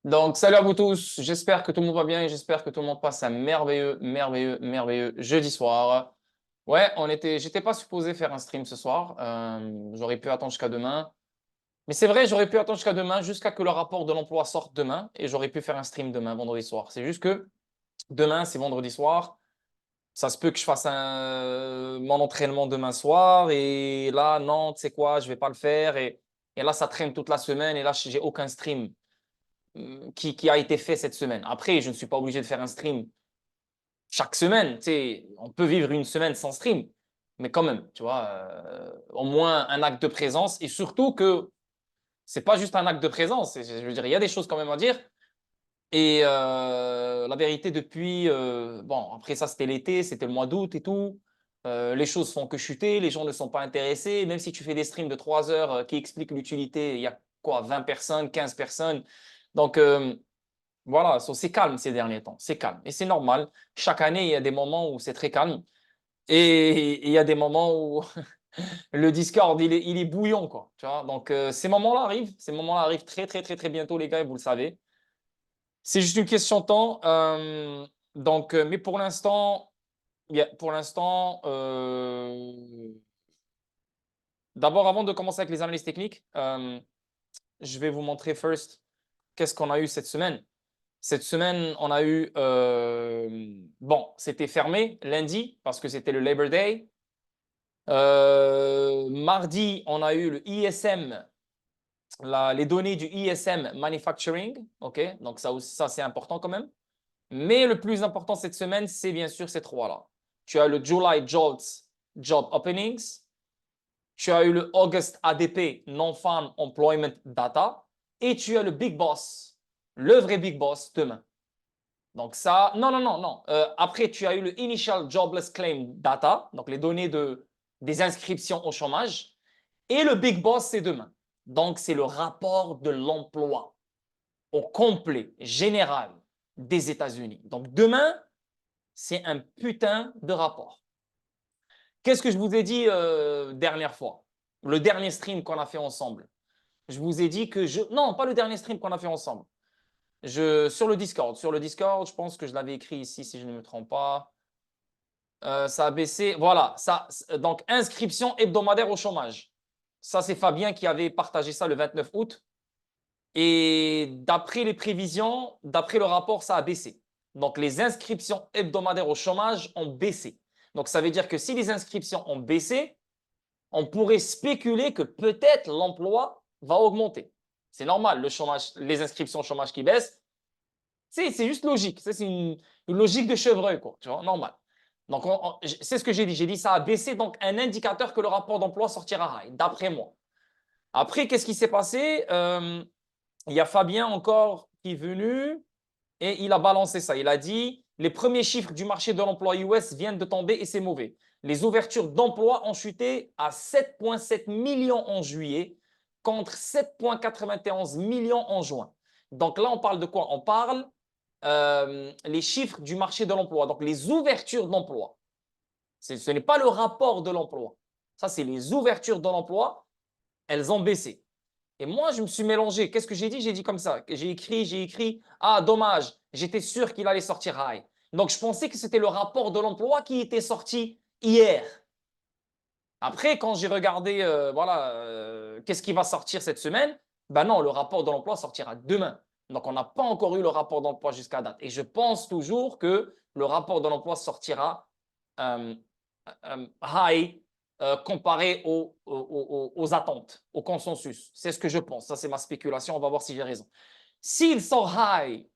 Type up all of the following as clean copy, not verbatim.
Donc, salut à vous tous. J'espère que tout le monde va bien et j'espère que tout le monde passe un merveilleux jeudi soir. Ouais, j'étais pas supposé faire un stream ce soir. J'aurais pu attendre jusqu'à demain. Mais c'est vrai, j'aurais pu attendre jusqu'à demain, jusqu'à que le rapport de l'emploi sorte demain et j'aurais pu faire un stream demain, vendredi soir. C'est juste que demain, c'est vendredi soir. Ça se peut que je fasse mon entraînement demain soir et là, non, tu sais quoi, je vais pas le faire et là, ça traîne toute la semaine et là, j'ai aucun stream qui a été fait cette semaine. Après, je ne suis pas obligé de faire un stream chaque semaine. Tu sais, on peut vivre une semaine sans stream, mais quand même, tu vois, au moins un acte de présence et surtout que c'est pas juste un acte de présence. Je veux dire, il y a des choses quand même à dire. Et la vérité, depuis, bon, après ça, c'était l'été, c'était le mois d'août et tout. Les choses font que chuter, les gens ne sont pas intéressés. Même si tu fais des streams de 3 heures qui expliquent l'utilité, il y a quoi, 20 personnes, 15 personnes. Donc, voilà, c'est calme ces derniers temps, c'est calme. Et c'est normal. Chaque année, il y a des moments où c'est très calme et il y a des moments où le Discord, il est bouillon, quoi. Tu vois. Donc, ces moments-là arrivent très bientôt, les gars, et vous le savez. C'est juste une question de temps. Donc, mais pour l'instant, d'abord, avant de commencer avec les analyses techniques, je vais vous montrer first qu'est-ce qu'on a eu cette semaine. Cette semaine, on a eu, bon, c'était fermé lundi parce que c'était le Labor Day. Mardi, on a eu le ISM, les données du ISM Manufacturing. OK, donc ça c'est important quand même. Mais le plus important cette semaine, c'est bien sûr ces trois-là. Tu as le July Jobs Job Openings. Tu as eu le August ADP Non-Farm Employment Data. Et tu as le Big Boss, le vrai Big Boss demain. Donc ça, non. Après, tu as eu le Initial Jobless Claim Data, donc les données des inscriptions au chômage. Et le Big Boss, c'est demain. Donc, c'est le rapport de l'emploi au complet, général des États-Unis. Donc, demain, c'est un putain de rapport. Qu'est-ce que je vous ai dit dernière fois? Le dernier stream qu'on a fait ensemble. Je vous ai dit que Non, pas le dernier stream qu'on a fait ensemble. Sur le Discord, je pense que je l'avais écrit ici si je ne me trompe pas. Ça a baissé. Voilà, donc inscription hebdomadaire au chômage. Ça, c'est Fabien qui avait partagé ça le 29 août. Et d'après les prévisions, d'après le rapport, ça a baissé. Donc les inscriptions hebdomadaires au chômage ont baissé. Donc ça veut dire que si les inscriptions ont baissé, on pourrait spéculer que peut-être l'emploi va augmenter. C'est normal, le chômage, les inscriptions au chômage qui baissent, c'est juste logique. C'est une logique de chevreuil, quoi. Tu vois, normal. Donc, c'est ce que j'ai dit. J'ai dit ça a baissé, donc un indicateur que le rapport d'emploi sortira high, d'après moi. Après, qu'est-ce qui s'est passé il y a Fabien encore qui est venu et il a balancé ça. Il a dit les premiers chiffres du marché de l'emploi US viennent de tomber et c'est mauvais. Les ouvertures d'emploi ont chuté à 7,7 millions en juillet contre 7,91 millions en juin. Donc là, on parle de quoi? On parle les chiffres du marché de l'emploi, donc les ouvertures d'emploi. Ce n'est pas le rapport de l'emploi. Ça, c'est les ouvertures de l'emploi. Elles ont baissé. Et moi, je me suis mélangé. Qu'est-ce que j'ai dit? J'ai dit comme ça. J'ai écrit. Ah, dommage. J'étais sûr qu'il allait sortir high. Donc, je pensais que c'était le rapport de l'emploi qui était sorti hier. Après, quand j'ai regardé, voilà, qu'est-ce qui va sortir cette semaine? Ben non, le rapport de l'emploi sortira demain. Donc, on n'a pas encore eu le rapport d'emploi jusqu'à date. Et je pense toujours que le rapport de l'emploi sortira euh, high comparé aux attentes, au consensus. C'est ce que je pense. Ça, c'est ma spéculation. On va voir si j'ai raison. S'il sort high,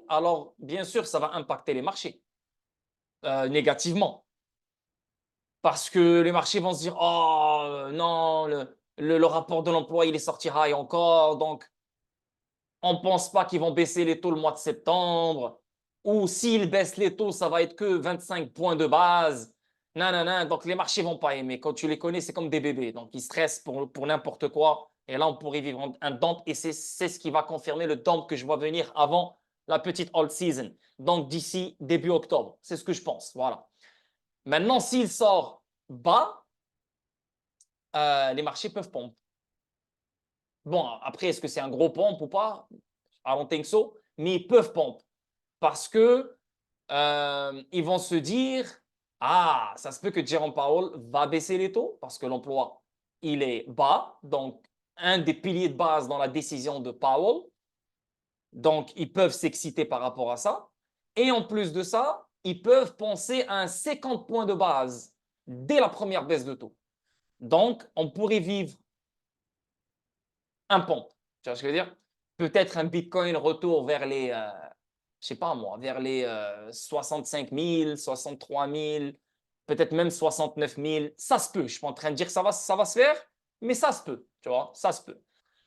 alors bien sûr, ça va impacter les marchés négativement. Parce que les marchés vont se dire, oh non, le rapport de l'emploi, il est sorti high encore, donc on ne pense pas qu'ils vont baisser les taux le mois de septembre, ou s'ils baissent les taux, ça va être que 25 points de base. Non, non, non, donc les marchés vont pas aimer. Quand tu les connais, c'est comme des bébés, donc ils stressent pour n'importe quoi. Et là, on pourrait vivre un dump, et c'est ce qui va confirmer le dump que je vois venir avant la petite old season. Donc d'ici début octobre, c'est ce que je pense. Voilà. Maintenant, s'il sort bas, les marchés peuvent pomper. Bon, après, est-ce que c'est un gros pompe ou pas? I don't think so. Mais ils peuvent pompe parce que ils vont se dire, ah, ça se peut que Jerome Powell va baisser les taux parce que l'emploi, il est bas. Donc, un des piliers de base dans la décision de Powell. Donc, ils peuvent s'exciter par rapport à ça. Et en plus de ça, ils peuvent penser à un 50 points de base dès la première baisse de taux. Donc, on pourrait vivre un pompe. Tu vois ce que je veux dire? Peut-être un Bitcoin retour vers les, je sais pas moi, vers les 65 000, 63 000, peut-être même 69 000. Ça se peut. Je suis pas en train de dire que ça va se faire, mais ça se peut. Tu vois, ça se peut.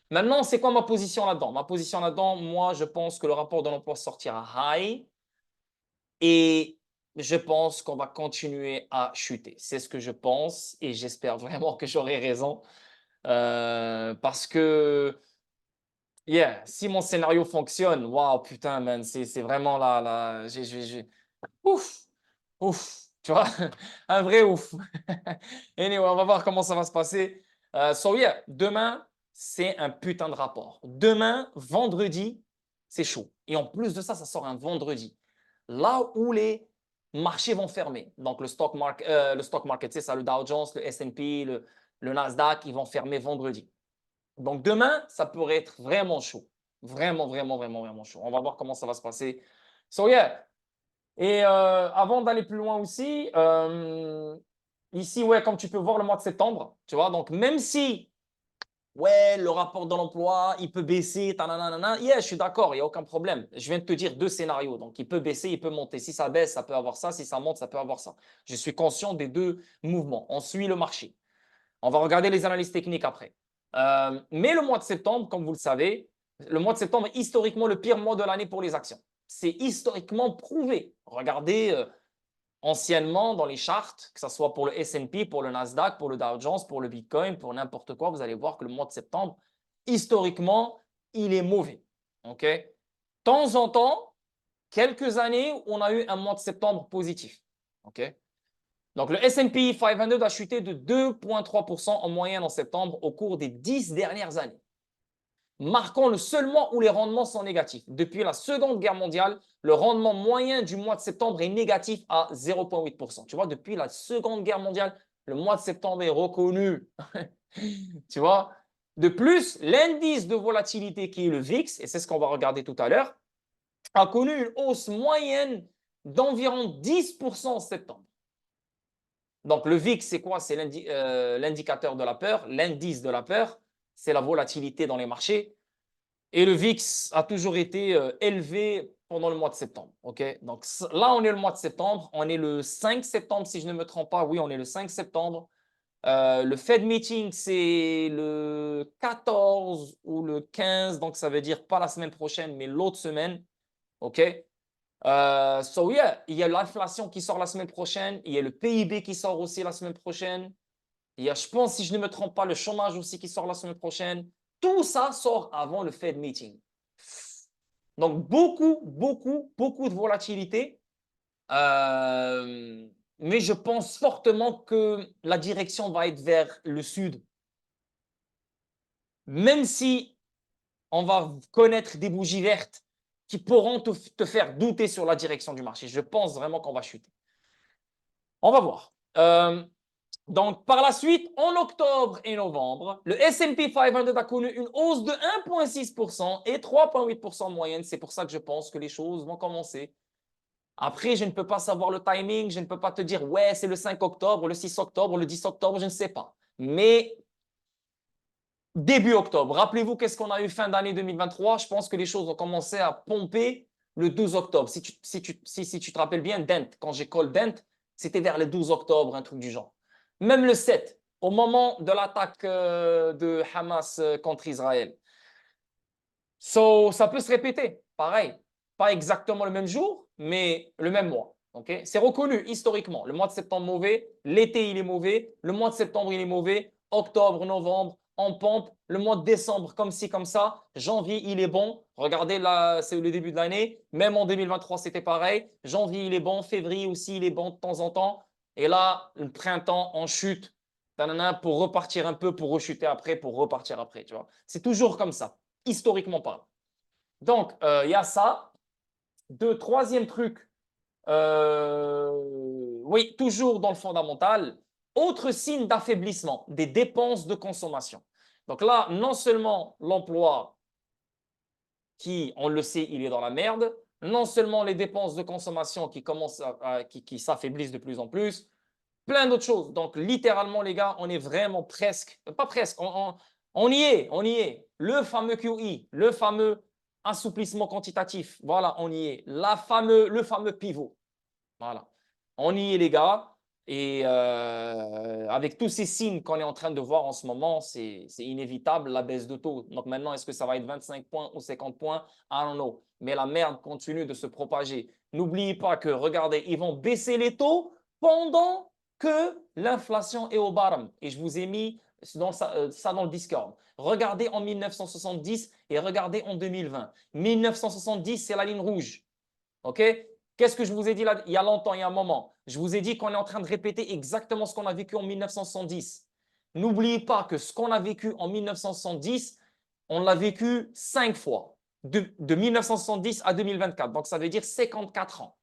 Maintenant, c'est quoi ma position là-dedans? Ma position là-dedans, moi, je pense que le rapport de l'emploi sortira high et je pense qu'on va continuer à chuter. C'est ce que je pense et j'espère vraiment que j'aurai raison parce que yeah, si mon scénario fonctionne, waouh, putain, man, c'est vraiment là, ouf, ouf, tu vois, un vrai ouf. Anyway, on va voir comment ça va se passer. So yeah, demain, c'est un putain de rapport. Demain, vendredi, c'est chaud. Et en plus de ça, ça sort un vendredi. Là où les marchés vont fermer. Donc, le stock market, c'est ça, le Dow Jones, le S&P, le Nasdaq, ils vont fermer vendredi. Donc, demain, ça pourrait être vraiment chaud. Vraiment, vraiment, vraiment, vraiment chaud. On va voir comment ça va se passer. So, yeah. Et avant d'aller plus loin aussi, ici, ouais, comme tu peux voir le mois de septembre, tu vois, donc même si, ouais, le rapport de l'emploi, il peut baisser, tananana, yeah, je suis d'accord, il n'y a aucun problème. Je viens de te dire deux scénarios. Donc, il peut baisser, il peut monter. Si ça baisse, ça peut avoir ça. Si ça monte, ça peut avoir ça. Je suis conscient des deux mouvements. On suit le marché. On va regarder les analyses techniques après. Mais le mois de septembre, comme vous le savez, le mois de septembre est historiquement le pire mois de l'année pour les actions. C'est historiquement prouvé. Regardez anciennement dans les charts, que ce soit pour le S&P, pour le Nasdaq, pour le Dow Jones, pour le Bitcoin, pour n'importe quoi, vous allez voir que le mois de septembre, historiquement, il est mauvais. OK? De temps en temps, quelques années, on a eu un mois de septembre positif. OK? Donc, le S&P 500 a chuté de 2,3% en moyenne en septembre au cours des 10 dernières années, marquant le seul mois où les rendements sont négatifs. Depuis la Seconde Guerre mondiale, le rendement moyen du mois de septembre est négatif à 0,8%. Tu vois, depuis la Seconde Guerre mondiale, le mois de septembre est reconnu. Tu vois? De plus, l'indice de volatilité qui est le VIX, et c'est ce qu'on va regarder tout à l'heure, a connu une hausse moyenne d'environ 10% en septembre. Donc, le VIX, c'est quoi? C'est l'indicateur de la peur, l'indice de la peur, c'est la volatilité dans les marchés. Et le VIX a toujours été élevé pendant le mois de septembre. Okay? Donc là, on est le mois de septembre. On est le 5 septembre, si je ne me trompe pas. Oui, on est le 5 septembre. Le Fed Meeting, c'est le 14 ou le 15. Donc, ça veut dire pas la semaine prochaine, mais l'autre semaine. OK? So yeah, il y a l'inflation qui sort la semaine prochaine. Il y a le PIB qui sort aussi la semaine prochaine. Il y a, je pense, si je ne me trompe pas, le chômage aussi qui sort la semaine prochaine. Tout ça sort avant le Fed Meeting. Donc, beaucoup, beaucoup, beaucoup de volatilité. Mais je pense fortement que la direction va être vers le sud. Même si on va connaître des bougies vertes qui pourront te faire douter sur la direction du marché. Je pense vraiment qu'on va chuter. On va voir. Donc, par la suite, en octobre et novembre, le S&P 500 a connu une hausse de 1,6% et 3,8% en moyenne. C'est pour ça que je pense que les choses vont commencer. Après, je ne peux pas savoir le timing. Je ne peux pas te dire, ouais, c'est le 5 octobre, le 6 octobre, le 10 octobre, je ne sais pas. Mais début octobre, rappelez-vous qu'est-ce qu'on a eu fin d'année 2023. Je pense que les choses ont commencé à pomper le 12 octobre. Si tu te rappelles bien, Dent, quand j'ai call Dent, c'était vers le 12 octobre, un truc du genre. Même le 7, au moment de l'attaque de Hamas contre Israël. So, ça peut se répéter, pareil. Pas exactement le même jour, mais le même mois. Okay? C'est reconnu historiquement. Le mois de septembre mauvais, l'été il est mauvais, le mois de septembre il est mauvais, octobre, novembre, en pompe, le mois de décembre comme ci, comme ça, janvier il est bon. Regardez là, c'est le début de l'année, même en 2023 c'était pareil. Janvier il est bon, février aussi il est bon de temps en temps. Et là, le printemps en chute. tanana, pour repartir un peu, pour rechuter après, pour repartir après, tu vois. C'est toujours comme ça, historiquement parlant. Donc, il y a ça. Troisième truc, oui, toujours dans le fondamental, autre signe d'affaiblissement, des dépenses de consommation. Donc là, non seulement l'emploi qui, on le sait, il est dans la merde, non seulement les dépenses de consommation qui commencent qui s'affaiblissent de plus en plus, plein d'autres choses. Donc, littéralement, les gars, on est vraiment presque, pas presque, on y est, on y est. Le fameux QI, le fameux assouplissement quantitatif, voilà, on y est. Le fameux pivot, voilà. On y est, les gars. Et avec tous ces signes qu'on est en train de voir en ce moment, c'est inévitable la baisse de taux. Donc maintenant, est-ce que ça va être 25 points ou 50 points? I don't know. Mais la merde continue de se propager. N'oubliez pas que, regardez, ils vont baisser les taux pendant que l'inflation est au bottom. Et je vous ai mis ça dans le Discord. Regardez en 1970 et regardez en 2020. 1970, c'est la ligne rouge. OK? Qu'est-ce que je vous ai dit là il y a longtemps, il y a un moment? Je vous ai dit qu'on est en train de répéter exactement ce qu'on a vécu en 1970. N'oubliez pas que ce qu'on a vécu en 1970, on l'a vécu 5 fois, de 1970 à 2024. Donc, ça veut dire 54 ans.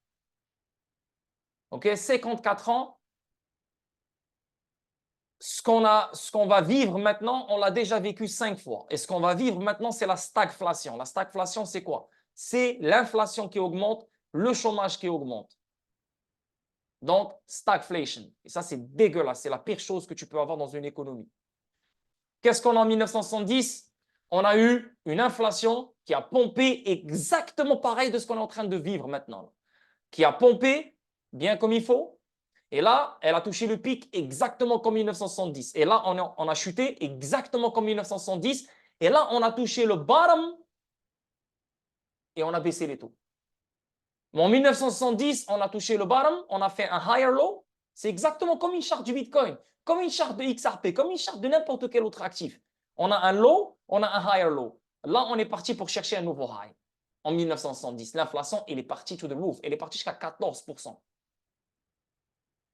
OK? 54 ans. Ce qu'on va vivre maintenant, on l'a déjà vécu 5 fois. Et ce qu'on va vivre maintenant, c'est la stagflation. La stagflation, c'est quoi? C'est l'inflation qui augmente, le chômage qui augmente. Donc, stagflation. Et ça, c'est dégueulasse. C'est la pire chose que tu peux avoir dans une économie. Qu'est-ce qu'on a en 1970? On a eu une inflation qui a pompé exactement pareil de ce qu'on est en train de vivre maintenant. Qui a pompé bien comme il faut. Et là, elle a touché le pic exactement comme 1970. Et là, on a chuté exactement comme 1970. Et là, on a touché le bottom et on a baissé les taux. Mais en 1970, on a touché le bottom, on a fait un higher low. C'est exactement comme une charte du Bitcoin, comme une charte de XRP, comme une charte de n'importe quel autre actif. On a un low, on a un higher low. Là, on est parti pour chercher un nouveau high. En 1970, l'inflation, elle est partie to the roof. Elle est partie jusqu'à 14%.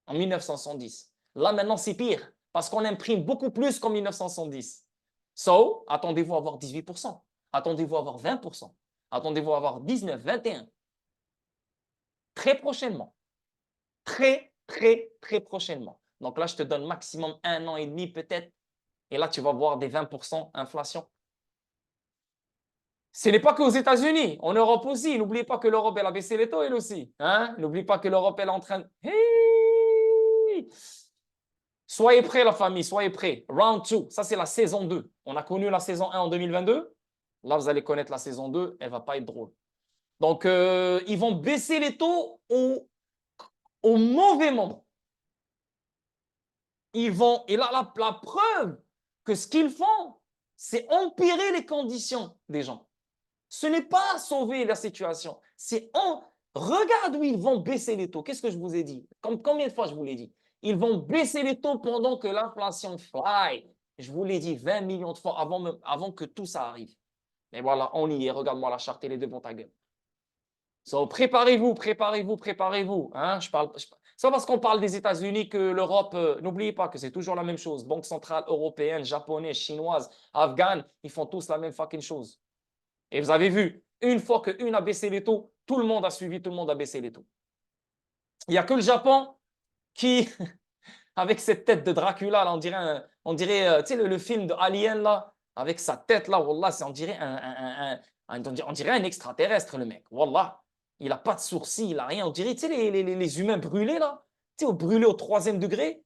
En 1970. Là, maintenant, c'est pire parce qu'on imprime beaucoup plus qu'en 1970. So, attendez-vous à avoir 18%. Attendez-vous à avoir 20%. Attendez-vous à avoir 19, 21. Très prochainement. Très, très, très prochainement. Donc là, je te donne maximum 1 an et demi peut-être. Et là, tu vas voir des 20% inflation. Ce n'est pas qu'aux États-Unis, en Europe aussi. N'oubliez pas que l'Europe, elle a baissé les taux, elle aussi. Hein? N'oubliez pas que l'Europe, elle est en train de... Hey! Soyez prêts, la famille, soyez prêts. Round 2, ça c'est la saison 2. On a connu la saison 1 en 2022. Là, vous allez connaître la saison 2. Elle ne va pas être drôle. Donc, ils vont baisser les taux au mauvais moment. Ils vont, et là, la preuve que ce qu'ils font, c'est empirer les conditions des gens. Ce n'est pas sauver la situation. Regarde où ils vont baisser les taux. Qu'est-ce que je vous ai dit? Combien de fois je vous l'ai dit? Ils vont baisser les taux pendant que l'inflation fly. Je vous l'ai dit 20 millions de fois avant que tout ça arrive. Mais voilà, on y est. Regarde-moi la charte, elle est devant ta gueule. So, préparez-vous, préparez-vous, préparez-vous. Hein? C'est pas parce qu'on parle des États-Unis que l'Europe, n'oubliez pas que c'est toujours la même chose. Banque centrale européenne, japonaise, chinoise, afghane, ils font tous la même fucking chose. Et vous avez vu, une fois qu'une a baissé les taux, tout le monde a suivi, tout le monde a baissé les taux. Il n'y a que le Japon qui, avec cette tête de Dracula, là, on dirait tu sais, le film de Alien, là, avec sa tête, là, wallah, on dirait on dirait un extraterrestre, le mec. Wallah, il n'a pas de sourcils, il n'a rien. On dirait, tu sais, les humains brûlés, là, tu sais, brûlés au 3e degré.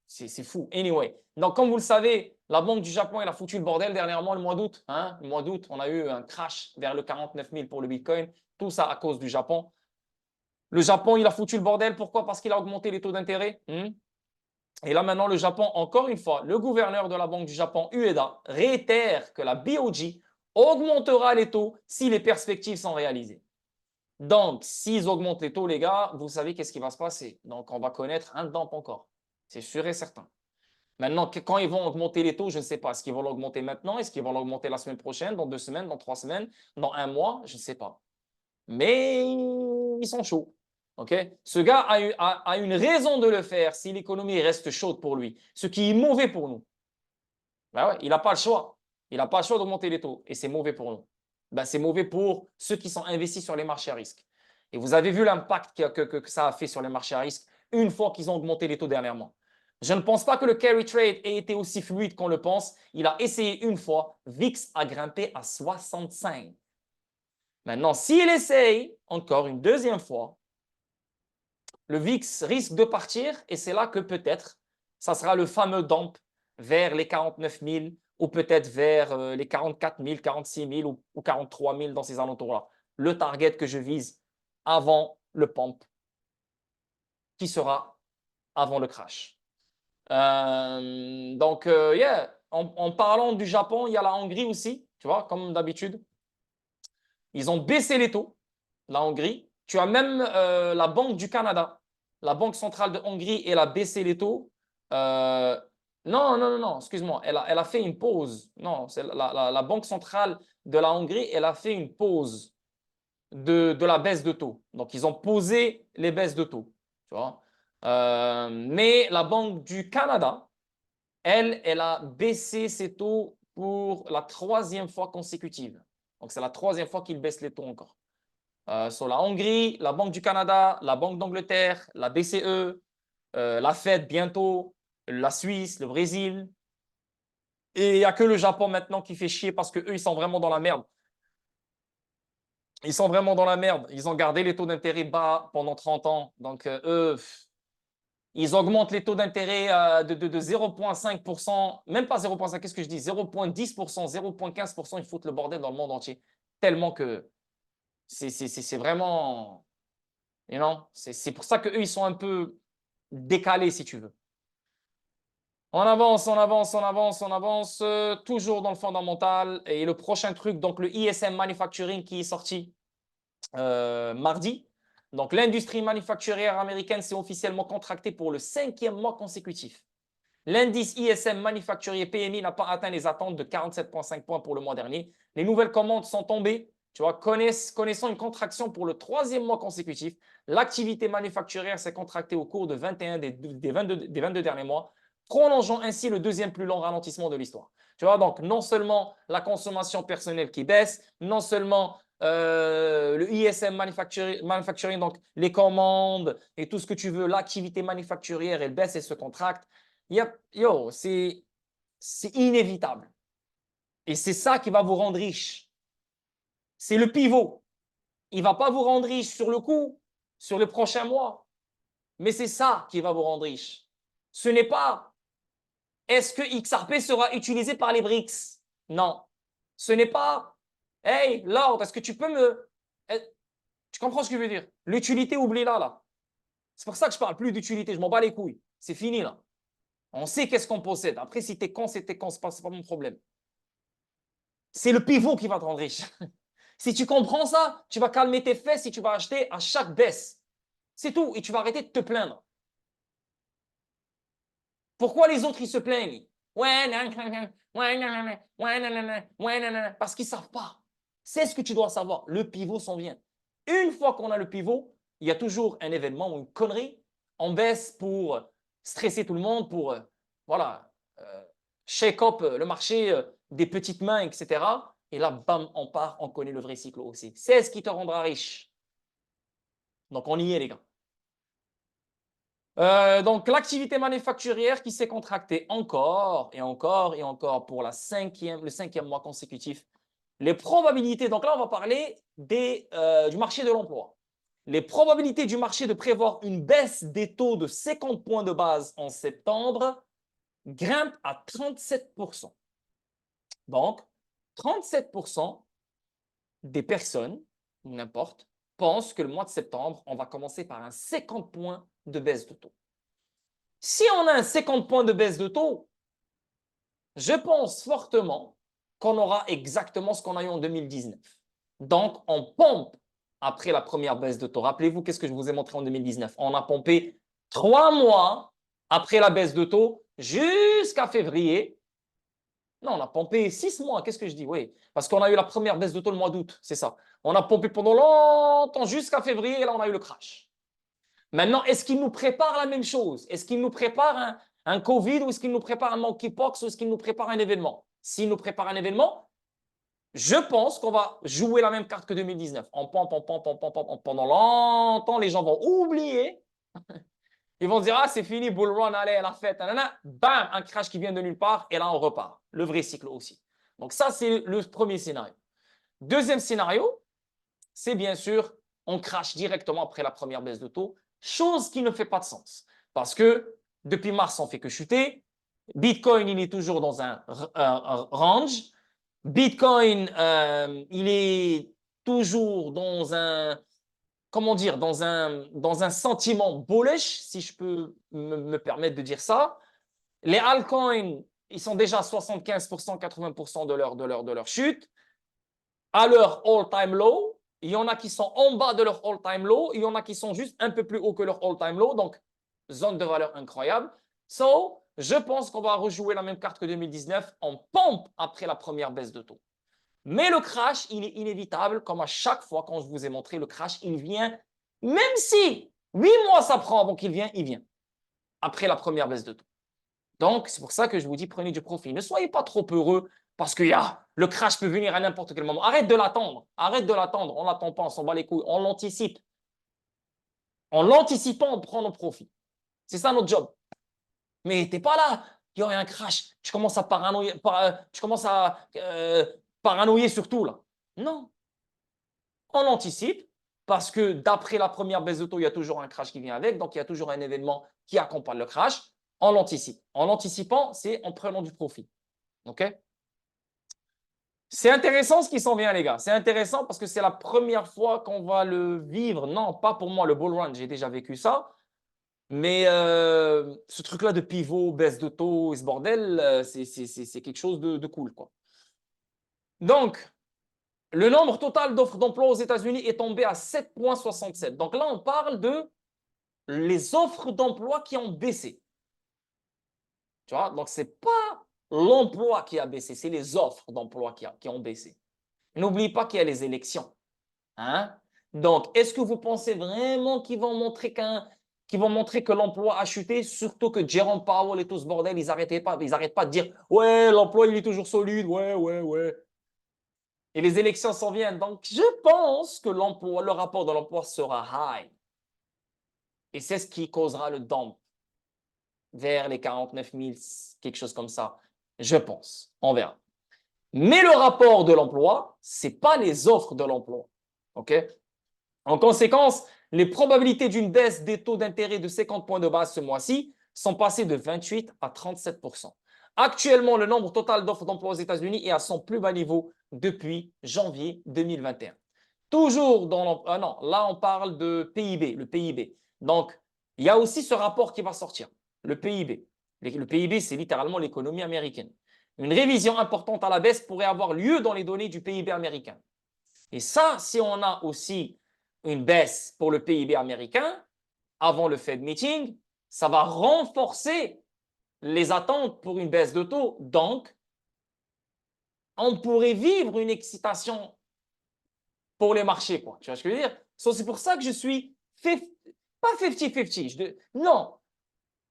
C'est fou. Anyway, donc comme vous le savez, la Banque du Japon, elle a foutu le bordel dernièrement le mois d'août. Hein? Le mois d'août, on a eu un crash vers le 49 000 pour le Bitcoin. Tout ça à cause du Japon. Le Japon, il a foutu le bordel. Pourquoi? Parce qu'il a augmenté les taux d'intérêt. Et là maintenant, le Japon, encore une fois, le gouverneur de la Banque du Japon, Ueda, réitère que la BOJ augmentera les taux si les perspectives sont réalisées. Donc, s'ils augmentent les taux, les gars, vous savez qu'est-ce qui va se passer. Donc, on va connaître un dump encore. C'est sûr et certain. Maintenant, quand ils vont augmenter les taux, je ne sais pas. Est-ce qu'ils vont l'augmenter maintenant? Est-ce qu'ils vont l'augmenter la semaine prochaine, dans 2 semaines, dans 3 semaines, dans un mois? Je ne sais pas. Mais ils sont chauds. Ok? Ce gars a une raison de le faire si l'économie reste chaude pour lui, ce qui est mauvais pour nous. Ben ouais, il n'a pas le choix. Il n'a pas le choix d'augmenter les taux et c'est mauvais pour nous. Ben, c'est mauvais pour ceux qui sont investis sur les marchés à risque. Et vous avez vu l'impact que ça a fait sur les marchés à risque une fois qu'ils ont augmenté les taux dernièrement. Je ne pense pas que le carry trade ait été aussi fluide qu'on le pense. Il a essayé une fois, VIX a grimpé à 65. Maintenant, s'il essaye encore une deuxième fois, le VIX risque de partir et c'est là que peut-être ça sera le fameux dump vers les 49 000 ou peut-être vers les 44 000, 46 000 ou 43 000 dans ces alentours-là. Le target que je vise avant le pump qui sera avant le crash. Yeah, en parlant du Japon, il y a la Hongrie aussi, tu vois, comme d'habitude. Ils ont baissé les taux, la Hongrie. Tu as même la Banque du Canada. La Banque centrale de Hongrie, elle a baissé les taux. Non, excuse-moi. Elle a fait une pause. Non, c'est la Banque centrale de la Hongrie, elle a fait une pause de la baisse de taux. Donc, ils ont posé les baisses de taux. Tu vois. Mais la Banque du Canada, elle a baissé ses taux pour la 3e fois consécutive. Donc, c'est la 3e fois qu'ils baissent les taux encore. Sur la Hongrie, la Banque du Canada, la Banque d'Angleterre, la BCE, la Fed bientôt, la Suisse, le Brésil. Et il n'y a que le Japon maintenant qui fait chier parce qu'eux, ils sont vraiment dans la merde. Ils sont vraiment dans la merde. Ils ont gardé les taux d'intérêt bas pendant 30 ans. Donc, eux, ils augmentent les taux d'intérêt de 0,5%, même pas 0,5, qu'est-ce que je dis? 0,10%, 0,15%, ils foutent le bordel dans le monde entier. Tellement que c'est vraiment. Et non, c'est pour ça qu'eux, ils sont un peu décalés, si tu veux. On avance, on avance, on avance, on avance, toujours dans le fondamental. Et le prochain truc, donc le ISM Manufacturing qui est sorti mardi. Donc, l'industrie manufacturière américaine s'est officiellement contractée pour le 5e mois consécutif. L'indice ISM manufacturier PMI n'a pas atteint les attentes de 47,5 points pour le mois dernier. Les nouvelles commandes sont tombées. Tu vois, connaissant une contraction pour le 3e mois consécutif, l'activité manufacturière s'est contractée au cours de 21 des 22 derniers mois, prolongeant ainsi le 2e plus long ralentissement de l'histoire. Tu vois, donc non seulement la consommation personnelle qui baisse, non seulement le ISM manufacturing, donc les commandes et tout ce que tu veux, l'activité manufacturière, elle baisse et se contracte. Yo, c'est inévitable. Et c'est ça qui va vous rendre riche. C'est le pivot. Il ne va pas vous rendre riche sur le coup, sur les prochains mois. Mais c'est ça qui va vous rendre riche. Ce n'est pas est-ce que XRP sera utilisé par les BRICS? Non. Ce n'est pas hey, Lord, est-ce que tu peux me. Tu comprends ce que je veux dire? L'utilité, oublie-la là. C'est pour ça que je ne parle plus d'utilité. Je m'en bats les couilles. C'est fini là. On sait qu'est-ce qu'on possède. Après, si t'es con, c'est t'es con. Ce n'est pas mon problème. C'est le pivot qui va te rendre riche. Si tu comprends ça, tu vas calmer tes fesses et tu vas acheter à chaque baisse. C'est tout. Et tu vas arrêter de te plaindre. Pourquoi les autres, ils se plaignent? Ouais, parce qu'ils ne savent pas. C'est ce que tu dois savoir. Le pivot s'en vient. Une fois qu'on a le pivot, il y a toujours un événement ou une connerie. On baisse pour stresser tout le monde, pour voilà, shake up le marché des petites mains, etc. Et là, bam, on part, on connaît le vrai cycle aussi. C'est ce qui te rendra riche. Donc, on y est, les gars. Donc, l'activité manufacturière qui s'est contractée encore et encore et encore pour le 5e mois consécutif. Les probabilités, donc là, on va parler du marché de l'emploi. Les probabilités du marché de prévoir une baisse des taux de 50 points de base en septembre grimpent à 37%. Donc, 37% des personnes, n'importe, pensent que le mois de septembre, on va commencer par un 50 points de baisse de taux. Si on a un 50 points de baisse de taux, je pense fortement qu'on aura exactement ce qu'on a eu en 2019. Donc, on pompe après la première baisse de taux. Rappelez-vous, qu'est-ce que je vous ai montré en 2019? On a pompé 3 mois après la baisse de taux jusqu'à février. Non, on a pompé 6 mois. Qu'est-ce que je dis? Oui, parce qu'on a eu la première baisse de taux le mois d'août, c'est ça. On a pompé pendant longtemps jusqu'à février et là, on a eu le crash. Maintenant, est-ce qu'il nous prépare la même chose? Est-ce qu'il nous prépare un Covid ou est-ce qu'il nous prépare un monkeypox ou est-ce qu'il nous prépare un événement? S'il nous prépare un événement, je pense qu'on va jouer la même carte que 2019. En pendant longtemps, les gens vont oublier. Ils vont se dire, ah, c'est fini, bull run, allez, la fête, nanana. Bam, un crash qui vient de nulle part et là, on repart. Le vrai cycle aussi. Donc ça, c'est le premier scénario. Deuxième scénario, c'est bien sûr, on crache directement après la première baisse de taux, chose qui ne fait pas de sens. Parce que depuis mars, on ne fait que chuter. Bitcoin, il est toujours dans un range. Bitcoin, il est toujours dans un, comment dire, dans un sentiment bullish, si je peux me permettre de dire ça. Les altcoins, ils sont déjà à 75%, 80% de leur chute. À leur all-time low, il y en a qui sont en bas de leur all-time low, il y en a qui sont juste un peu plus haut que leur all-time low, donc zone de valeur incroyable. So, je pense qu'on va rejouer la même carte que 2019 en pompe après la première baisse de taux. Mais le crash, il est inévitable, comme à chaque fois quand je vous ai montré, le crash, il vient, même si 8 mois ça prend avant qu'il vienne, il vient après la première baisse de taux. Donc, c'est pour ça que je vous dis, prenez du profit. Ne soyez pas trop heureux parce que le crash peut venir à n'importe quel moment. Arrête de l'attendre. Arrête de l'attendre. On ne l'attend pas, on s'en bat les couilles. On l'anticipe. En l'anticipant, on prend nos profits. C'est ça notre job. Mais tu n'es pas là. Il y a un crash. Tu commences à paranoïer, paranoïer sur tout là. Non. On l'anticipe parce que d'après la première baisse de taux, il y a toujours un crash qui vient avec. Donc, il y a toujours un événement qui accompagne le crash. On l'anticipe. En l'anticipant, c'est en prenant du profit. OK? C'est intéressant ce qui s'en vient, les gars. C'est intéressant parce que c'est la première fois qu'on va le vivre. Non, pas pour moi, le bull run, j'ai déjà vécu ça. Mais ce truc-là de pivot, baisse de taux et ce bordel, c'est quelque chose de cool, quoi. Donc, le nombre total d'offres d'emploi aux États-Unis est tombé à 7,67. Donc là, on parle de les offres d'emploi qui ont baissé. Tu vois? Donc, ce n'est pas l'emploi qui a baissé, c'est les offres d'emploi qui ont baissé. N'oublie pas qu'il y a les élections. Hein? Donc, est-ce que vous pensez vraiment qu'ils vont montrer que l'emploi a chuté, surtout que Jerome Powell et tout ce bordel, ils n'arrêtent pas de dire « Ouais, l'emploi, il est toujours solide, ouais, ouais, ouais. » Et les élections s'en viennent. Donc, je pense que le rapport de l'emploi sera high. Et c'est ce qui causera le dump vers les 49 000, quelque chose comme ça. Je pense. On verra. Mais le rapport de l'emploi, ce n'est pas les offres de l'emploi. OK? En conséquence, les probabilités d'une baisse des taux d'intérêt de 50 points de base ce mois-ci sont passées de 28 à 37%. Actuellement, le nombre total d'offres d'emploi aux États-Unis est à son plus bas niveau depuis janvier 2021. Toujours dans non, là, on parle de PIB, le PIB. Donc, il y a aussi ce rapport qui va sortir, le PIB. Le PIB, c'est littéralement l'économie américaine. Une révision importante à la baisse pourrait avoir lieu dans les données du PIB américain. Et ça, si on a aussi une baisse pour le PIB américain avant le Fed meeting, ça va renforcer les attentes pour une baisse de taux. Donc, on pourrait vivre une excitation pour les marchés, quoi. Tu vois ce que je veux dire? C'est pour ça que je suis pas 50-50. Non,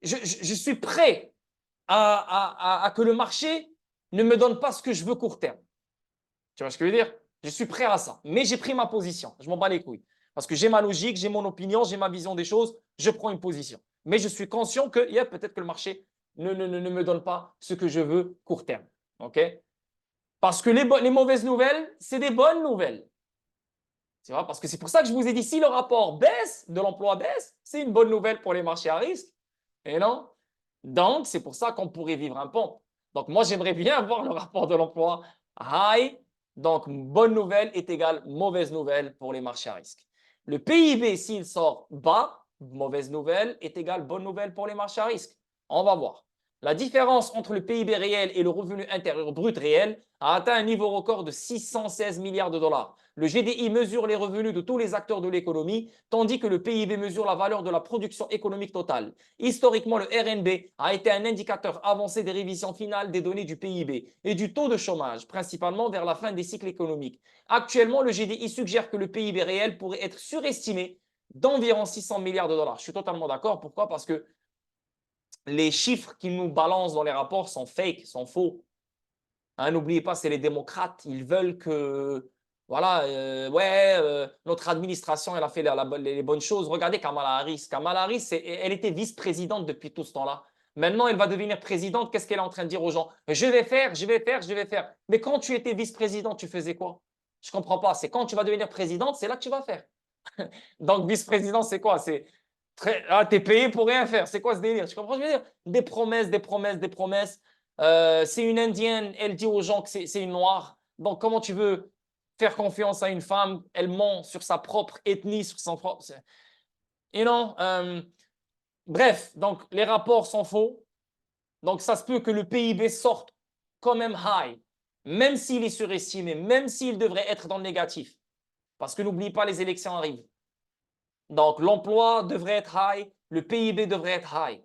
je suis prêt à que le marché ne me donne pas ce que je veux court terme. Tu vois ce que je veux dire? Je suis prêt à ça. Mais j'ai pris ma position. Je m'en bats les couilles. Parce que j'ai ma logique, j'ai mon opinion, j'ai ma vision des choses. Je prends une position. Mais je suis conscient que peut-être que le marché ne me donne pas ce que je veux court terme. OK? Parce que les mauvaises nouvelles, c'est des bonnes nouvelles. Tu vois? Parce que c'est pour ça que je vous ai dit, si le rapport baisse, de l'emploi baisse, c'est une bonne nouvelle pour les marchés à risque. Et non? Donc, c'est pour ça qu'on pourrait vivre un pont. Donc, moi, j'aimerais bien voir le rapport de l'emploi high. Donc, bonne nouvelle est égale mauvaise nouvelle pour les marchés à risque. Le PIB, s'il sort bas, mauvaise nouvelle est égale bonne nouvelle pour les marchés à risque. On va voir. La différence entre le PIB réel et le revenu intérieur brut réel a atteint un niveau record de 616 milliards de dollars. Le GDI mesure les revenus de tous les acteurs de l'économie, tandis que le PIB mesure la valeur de la production économique totale. Historiquement, le RNB a été un indicateur avancé des révisions finales des données du PIB et du taux de chômage, principalement vers la fin des cycles économiques. Actuellement, le GDI suggère que le PIB réel pourrait être surestimé d'environ 600 milliards de dollars. Je suis totalement d'accord. Pourquoi? Parce que les chiffres qu'ils nous balancent dans les rapports sont fake, sont faux. Hein, n'oubliez pas, c'est les démocrates. Ils veulent que, voilà, notre administration, elle a fait les bonnes choses. Regardez Kamala Harris. Kamala Harris, elle était vice-présidente depuis tout ce temps-là. Maintenant, elle va devenir présidente. Qu'est-ce qu'elle est en train de dire aux gens? Je vais faire, je vais faire, je vais faire. Mais quand tu étais vice-présidente, tu faisais quoi? Je ne comprends pas. C'est quand tu vas devenir présidente, c'est là que tu vas faire. Donc, vice-président, c'est quoi? C'est t'es payé pour rien faire. C'est quoi ce délire? Tu comprends ce que je veux dire? Des promesses, des promesses, des promesses. C'est une Indienne, elle dit aux gens que c'est une noire. Donc, comment tu veux faire confiance à une femme? Elle ment sur sa propre ethnie, sur son propre. You know, bref, donc les rapports sont faux. Donc, ça se peut que le PIB sorte quand même high, même s'il est surestimé, même s'il devrait être dans le négatif. Parce que n'oublie pas, les élections arrivent. Donc, l'emploi devrait être high, le PIB devrait être high.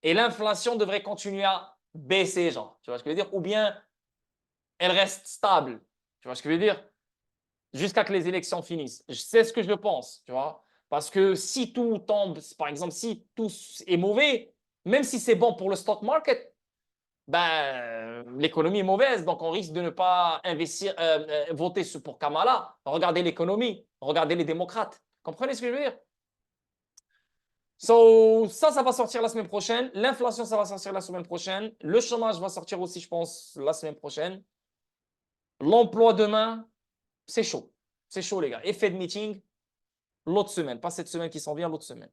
Et l'inflation devrait continuer à baisser, genre. Tu vois ce que je veux dire? Ou bien, elle reste stable. Tu vois ce que je veux dire? Jusqu'à que les élections finissent. Je sais ce que je pense, tu vois? Parce que si tout tombe, par exemple, si tout est mauvais, même si c'est bon pour le stock market, ben, l'économie est mauvaise, donc on risque de ne pas investir, voter pour Kamala. Regardez l'économie, regardez les démocrates. Comprenez ce que je veux dire? So, ça va sortir la semaine prochaine. L'inflation, ça va sortir la semaine prochaine. Le chômage va sortir aussi, je pense, la semaine prochaine. L'emploi demain, c'est chaud. C'est chaud, les gars. Effet de meeting, l'autre semaine. Pas cette semaine qui s'en vient, l'autre semaine.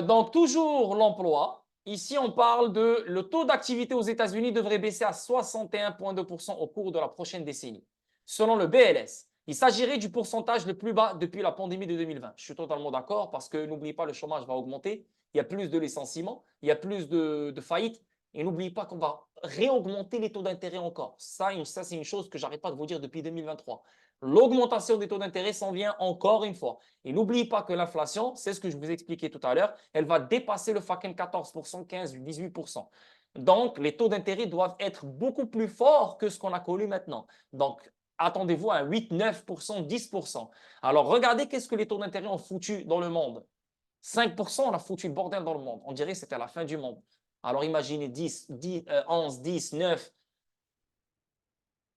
Donc, toujours l'emploi. Ici, on parle de le taux d'activité aux États-Unis devrait baisser à 61,2% au cours de la prochaine décennie, selon le BLS. Il s'agirait du pourcentage le plus bas depuis la pandémie de 2020. Je suis totalement d'accord parce que n'oubliez pas, le chômage va augmenter. Il y a plus de licenciements, il y a plus de faillites. Et n'oubliez pas qu'on va réaugmenter les taux d'intérêt encore. Ça c'est une chose que j'arrête pas de vous dire depuis 2023. L'augmentation des taux d'intérêt s'en vient encore une fois. Et n'oubliez pas que l'inflation, c'est ce que je vous expliquais tout à l'heure, elle va dépasser le fucking 14%, 15, 18%. Donc, les taux d'intérêt doivent être beaucoup plus forts que ce qu'on a connu maintenant. Donc, attendez-vous à 8, 9%, 10%. Alors, regardez qu'est-ce que les taux d'intérêt ont foutu dans le monde. 5%, on a foutu le bordel dans le monde. On dirait que c'était la fin du monde. Alors, imaginez 10, 11, 10, 9.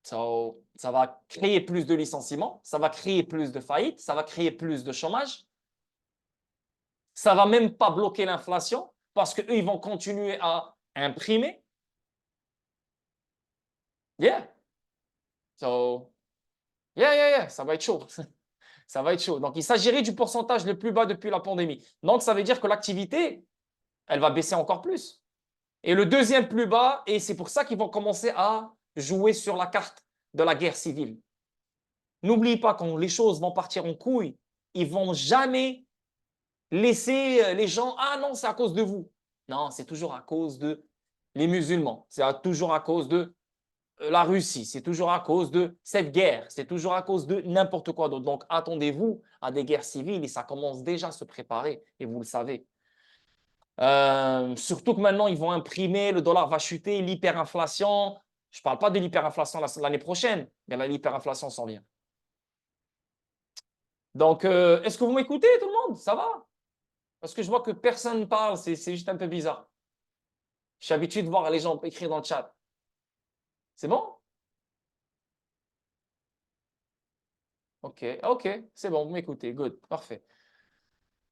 Ça va créer plus de licenciements, ça va créer plus de faillites, ça va créer plus de chômage. Ça va même pas bloquer l'inflation parce qu'eux, ils vont continuer à imprimer. Yeah. So, yeah, ça va être chaud. Ça va être chaud. Donc, il s'agirait du pourcentage le plus bas depuis la pandémie. Donc, ça veut dire que l'activité, elle va baisser encore plus. Et le deuxième plus bas, et c'est pour ça qu'ils vont commencer à jouer sur la carte de la guerre civile. N'oubliez pas, quand les choses vont partir en couille, ils vont jamais laisser les gens, ah non, c'est à cause de vous. Non, c'est toujours à cause de les musulmans, c'est toujours à cause de la Russie, c'est toujours à cause de cette guerre, c'est toujours à cause de n'importe quoi d'autre. Donc, attendez-vous à des guerres civiles et ça commence déjà à se préparer, et vous le savez. Surtout que maintenant, ils vont imprimer, le dollar va chuter, l'hyperinflation. Je ne parle pas de l'hyperinflation l'année prochaine, mais l'hyperinflation s'en vient. Donc, est-ce que vous m'écoutez, tout le monde? Ça va? Parce que je vois que personne ne parle, c'est juste un peu bizarre. Je suis habitué de voir les gens écrire dans le chat. C'est bon? Ok, c'est bon, vous m'écoutez. Good, parfait.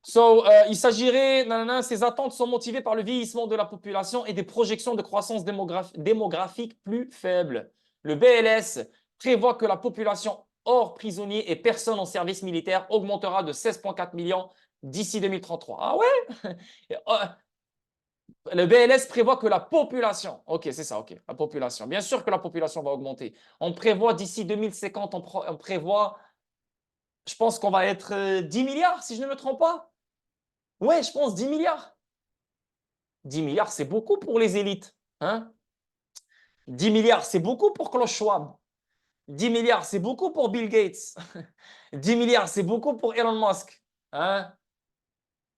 So, il s'agirait, ces attentes sont motivées par le vieillissement de la population et des projections de croissance démographique plus faibles. Le BLS prévoit que la population hors prisonniers et personnes en service militaire augmentera de 16,4 millions d'ici 2033. Ah ouais? Le BLS prévoit que la population, ok, c'est ça, ok, la population. Bien sûr que la population va augmenter. On prévoit d'ici 2050, on prévoit, je pense qu'on va être 10 milliards, si je ne me trompe pas. Ouais, je pense 10 milliards. 10 milliards, c'est beaucoup pour les élites. Hein? 10 milliards, c'est beaucoup pour Klaus Schwab. 10 milliards, c'est beaucoup pour Bill Gates. 10 milliards, c'est beaucoup pour Elon Musk. Hein?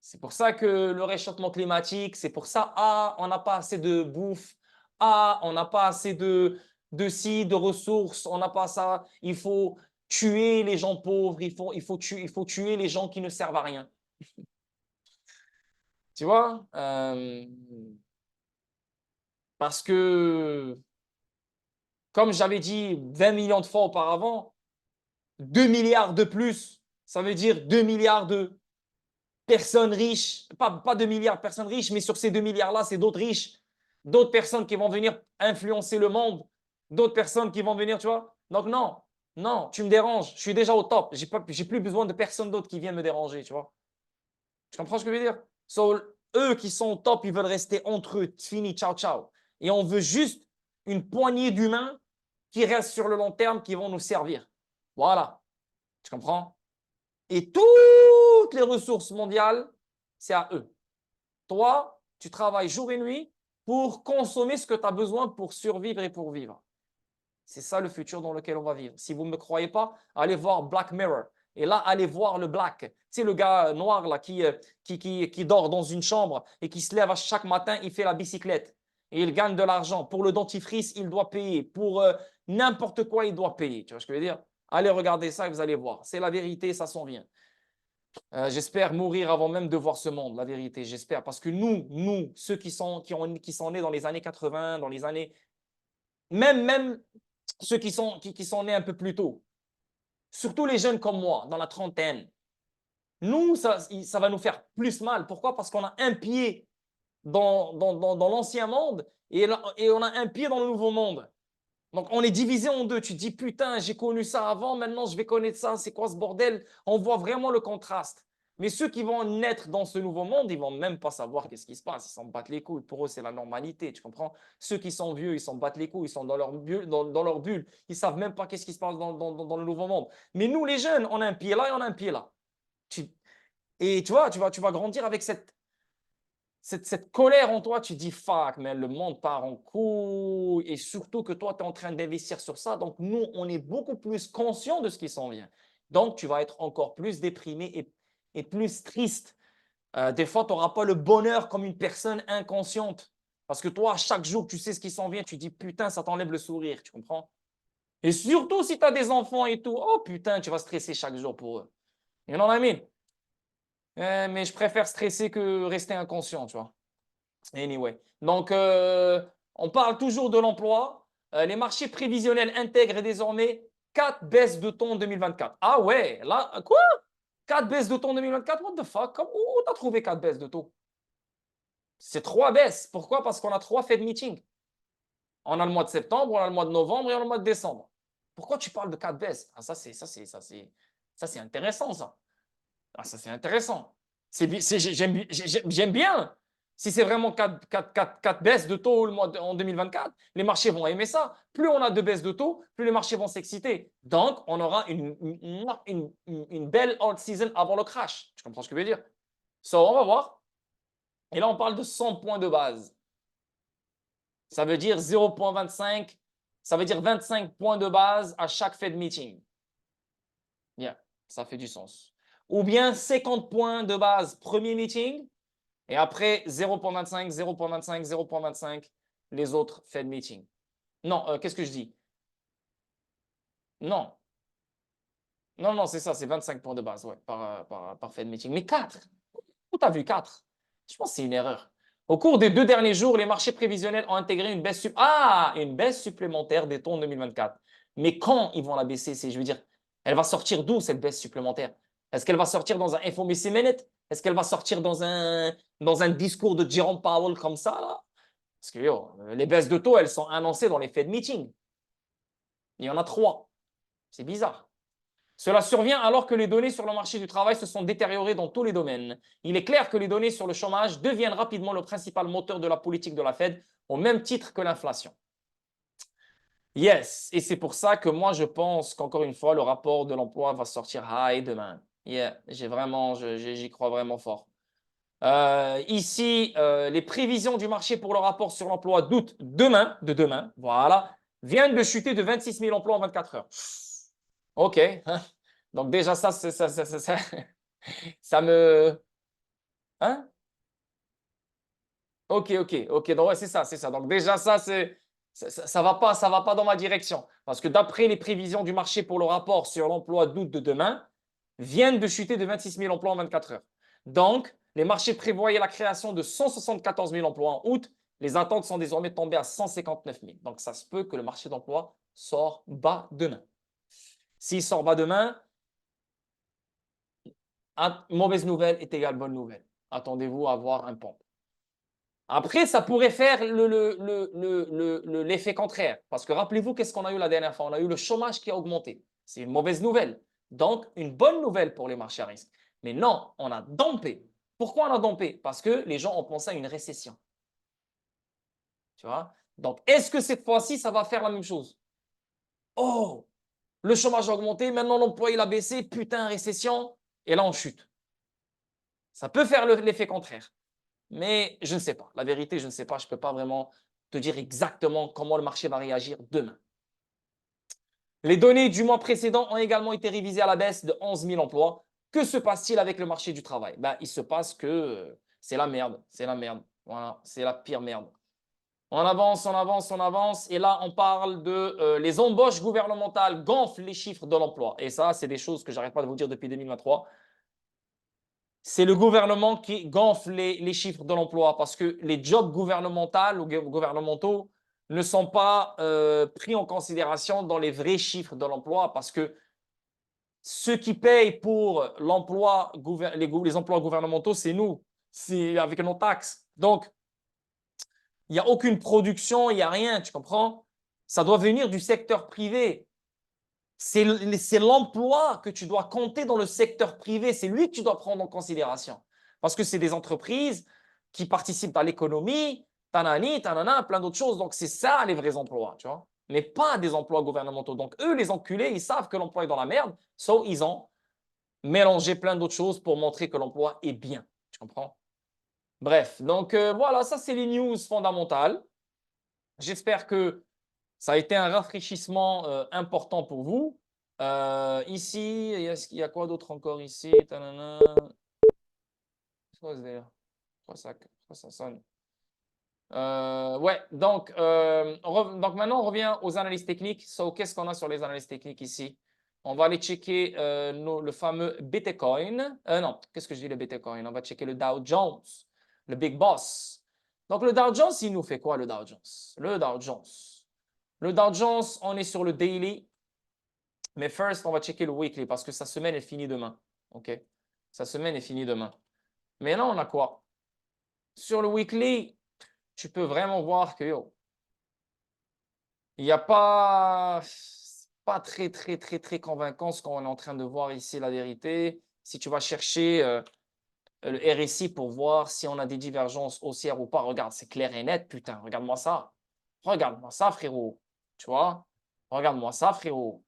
C'est pour ça que le réchauffement climatique, c'est pour ça, ah, on n'a pas assez de bouffe, ah, on n'a pas assez de ci, de ressources, on n'a pas ça, il faut tuer les gens pauvres, il faut tuer les gens qui ne servent à rien. Tu vois? Parce que, comme j'avais dit 20 millions de fois auparavant, 2 milliards de plus, ça veut dire 2 milliards de personnes riches, pas 2 milliards de personnes riches, mais sur ces 2 milliards-là, c'est d'autres riches, d'autres personnes qui vont venir influencer le monde, d'autres personnes qui vont venir, tu vois. Donc non, non, tu me déranges, je suis déjà au top, j'ai plus besoin de personne d'autre qui vient me déranger, tu vois. Tu comprends ce que je veux dire? So, eux qui sont au top, ils veulent rester entre eux, fini, ciao, ciao. Et on veut juste une poignée d'humains qui restent sur le long terme, qui vont nous servir. Voilà, tu comprends? Et toutes les ressources mondiales, c'est à eux. Toi, tu travailles jour et nuit pour consommer ce que tu as besoin pour survivre et pour vivre. C'est ça le futur dans lequel on va vivre. Si vous ne me croyez pas, allez voir Black Mirror. Et là, allez voir le Black. Tu sais, le gars noir là, qui dort dans une chambre et qui se lève à chaque matin, il fait la bicyclette. Et il gagne de l'argent. Pour le dentifrice, il doit payer. Pour n'importe quoi, il doit payer. Tu vois ce que je veux dire? Allez regarder ça et vous allez voir. C'est la vérité, ça s'en vient. J'espère mourir avant même de voir ce monde, la vérité, j'espère. Parce que nous, ceux qui sont nés dans les années 80, dans les années, même ceux qui sont nés un peu plus tôt, surtout les jeunes comme moi, dans la trentaine, nous, ça va nous faire plus mal. Pourquoi? Parce qu'on a un pied dans l'ancien monde et on a un pied dans le nouveau monde. Donc, on est divisé en deux. Tu te dis, putain, j'ai connu ça avant, maintenant je vais connaître ça, c'est quoi ce bordel? On voit vraiment le contraste. Mais ceux qui vont naître dans ce nouveau monde, ils vont même pas savoir qu'est-ce qui se passe. Ils s'en battent les couilles. Pour eux, c'est la normalité, tu comprends? Ceux qui sont vieux, ils s'en battent les couilles. Ils sont dans leur bulle. Dans leur bulle. Ils savent même pas qu'est-ce qui se passe dans le nouveau monde. Mais nous, les jeunes, on a un pied là et on a un pied là. Et tu vois, tu vas grandir avec cette colère en toi, tu dis fuck, mais le monde part en couille. Et surtout que toi, tu es en train d'investir sur ça. Donc, nous, on est beaucoup plus conscient de ce qui s'en vient. Donc, tu vas être encore plus déprimé et plus triste. Des fois, tu n'auras pas le bonheur comme une personne inconsciente. Parce que toi, chaque jour, tu sais ce qui s'en vient. Tu dis putain, ça t'enlève le sourire. Tu comprends? Et surtout si tu as des enfants et tout. Oh putain, tu vas stresser chaque jour pour eux. You know what I mean? Mais je préfère stresser que rester inconscient, tu vois. Anyway, donc on parle toujours de l'emploi. Les marchés prévisionnels intègrent désormais 4 baisses de taux en 2024. Ah ouais, là, quoi? 4 baisses de taux en 2024? What the fuck? Où t'as trouvé 4 baisses de taux? C'est 3 baisses. Pourquoi? Parce qu'on a 3 Fed meetings. On a le mois de septembre, on a le mois de novembre et on a le mois de décembre. Pourquoi tu parles de 4 baisses? Ah, ça c'est intéressant ça. Ah, ça c'est intéressant. J'aime bien. Si c'est vraiment 4 baisses de taux en 2024, les marchés vont aimer ça. Plus on a de baisses de taux, plus les marchés vont s'exciter. Donc, on aura une belle hot season avant le crash. Tu comprends ce que je veux dire? So, on va voir. Et là, on parle de 100 points de base. Ça veut dire 0,25. Ça veut dire 25 points de base à chaque Fed meeting. Yeah, ça fait du sens. Ou bien 50 points de base premier meeting et après 0,25, 0,25, 0,25 les autres Fed meeting. Non, qu'est-ce que je dis? Non, non, non, c'est ça, c'est 25 points de base ouais, par Fed meeting. Mais 4, où tu as vu 4? Je pense que c'est une erreur. Au cours des 2 derniers jours, les marchés prévisionnels ont intégré une baisse supplémentaire des taux en 2024. Mais quand ils vont la baisser, je veux dire, elle va sortir d'où cette baisse supplémentaire? Est-ce qu'elle va sortir dans un FOMC Minute? Est-ce qu'elle va sortir dans un discours de Jerome Powell comme ça là? Parce que les baisses de taux, elles sont annoncées dans les Fed meetings. Il y en a 3. C'est bizarre. Cela survient alors que les données sur le marché du travail se sont détériorées dans tous les domaines. Il est clair que les données sur le chômage deviennent rapidement le principal moteur de la politique de la Fed, au même titre que l'inflation. Yes, et c'est pour ça que moi je pense qu'encore une fois, le rapport de l'emploi va sortir high demain. Yeah, j'y crois vraiment fort. Ici, les prévisions du marché pour le rapport sur l'emploi d'août de demain, voilà, viennent de chuter de 26 000 emplois en 24 heures. OK. Donc déjà, ça me... Hein? OK, OK, OK. Donc ouais, c'est ça, c'est ça. Donc déjà, ça, c'est... Ça va pas dans ma direction. Parce que d'après les prévisions du marché pour le rapport sur l'emploi d'août de demain, viennent de chuter de 26 000 emplois en 24 heures. Donc, les marchés prévoyaient la création de 174 000 emplois en août. Les attentes sont désormais tombées à 159 000. Donc, ça se peut que le marché d'emploi sort bas demain. S'il sort bas demain, mauvaise nouvelle est égale bonne nouvelle. Attendez-vous à avoir un pont. Après, ça pourrait faire l'effet contraire. Parce que rappelez-vous, qu'est-ce qu'on a eu la dernière fois? On a eu le chômage qui a augmenté. C'est une mauvaise nouvelle. Donc, une bonne nouvelle pour les marchés à risque. Mais non, on a dompé. Pourquoi on a dompé? Parce que les gens ont pensé à une récession. Tu vois? Donc, est-ce que cette fois-ci, ça va faire la même chose? Oh, le chômage a augmenté, maintenant l'emploi il a baissé, putain, récession, et là on chute. Ça peut faire l'effet contraire. Mais je ne sais pas. La vérité, je ne sais pas. Je ne peux pas vraiment te dire exactement comment le marché va réagir demain. Les données du mois précédent ont également été révisées à la baisse de 11 000 emplois. Que se passe-t-il avec le marché du travail? Il se passe que c'est la merde. C'est la merde. Voilà, c'est la pire merde. On avance, on avance, on avance. Et là, on parle de les embauches gouvernementales gonflent les chiffres de l'emploi. Et ça, c'est des choses que j'arrête pas de vous dire depuis 2023. C'est le gouvernement qui gonfle les chiffres de l'emploi parce que les jobs gouvernementaux ou gouvernementaux ne sont pas pris en considération dans les vrais chiffres de l'emploi parce que ceux qui payent pour l'emploi, les emplois gouvernementaux, c'est nous, c'est avec nos taxes. Donc, il n'y a aucune production, il n'y a rien, tu comprends? Ça doit venir du secteur privé. C'est l'emploi que tu dois compter dans le secteur privé. C'est lui que tu dois prendre en considération. Parce que c'est des entreprises qui participent à l'économie, tanani, tanana, plein d'autres choses. Donc, c'est ça les vrais emplois, tu vois. Mais pas des emplois gouvernementaux. Donc, eux, les enculés, ils savent que l'emploi est dans la merde. So, ils ont mélangé plein d'autres choses pour montrer que l'emploi est bien. Tu comprends? Bref, donc voilà, ça, c'est les news fondamentales. J'espère que ça a été un rafraîchissement important pour vous. Ici, il y a quoi d'autre encore ici? C'est quoi ce délire? Pourquoi ça sonne? Ouais, donc maintenant, on revient aux analyses techniques. Qu'est-ce qu'on a sur les analyses techniques ici? On va aller checker le fameux Bitcoin. Non, qu'est-ce que je dis le Bitcoin? On va checker le Dow Jones, le Big Boss. Donc, le Dow Jones, il nous fait quoi, le Dow Jones? Le Dow Jones. Le Dow Jones, on est sur le daily. Mais first, on va checker le weekly parce que sa semaine est finie demain. OK? Sa semaine est finie demain. Mais là, on a quoi? Sur le weekly, tu peux vraiment voir que il n'y a pas très, très, très, très convaincant ce qu'on est en train de voir ici, la vérité. Si tu vas chercher le RSI pour voir si on a des divergences haussières ou pas, regarde, c'est clair et net, putain, regarde-moi ça. Regarde-moi ça, frérot. Tu vois? Regarde-moi ça, frérot.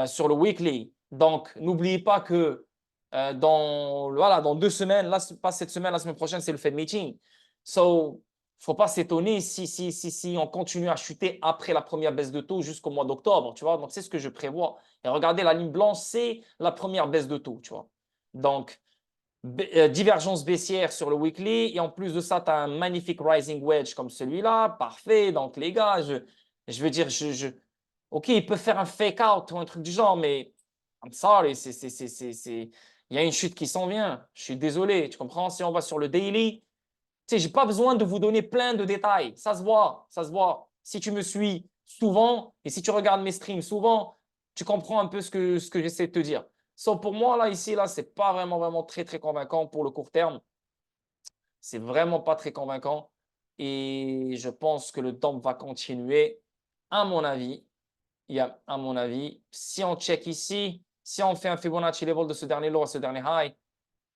Sur le weekly. Donc, n'oubliez pas que dans 2 semaines, là, pas cette semaine, la semaine prochaine, c'est le Fed meeting. So, il ne faut pas s'étonner si on continue à chuter après la première baisse de taux jusqu'au mois d'octobre, tu vois. Donc, c'est ce que je prévois. Et regardez, la ligne blanche, c'est la première baisse de taux, tu vois. Donc, divergence baissière sur le weekly. Et en plus de ça, tu as un magnifique rising wedge comme celui-là. Parfait. Donc, les gars, je veux dire, OK, il peut faire un fake out ou un truc du genre, mais I'm sorry, il y a une chute qui s'en vient. Je suis désolé, tu comprends? Si on va sur le daily, tu sais, j'ai pas besoin de vous donner plein de détails. Ça se voit, ça se voit. Si tu me suis souvent et si tu regardes mes streams souvent, tu comprends un peu ce que j'essaie de te dire. So, pour moi, là, ici, là, c'est pas vraiment très, très convaincant pour le court terme. C'est vraiment pas très convaincant. Et je pense que le dump va continuer, à mon avis. À mon avis, si on check ici, si on fait un Fibonacci level de ce dernier low à ce dernier high,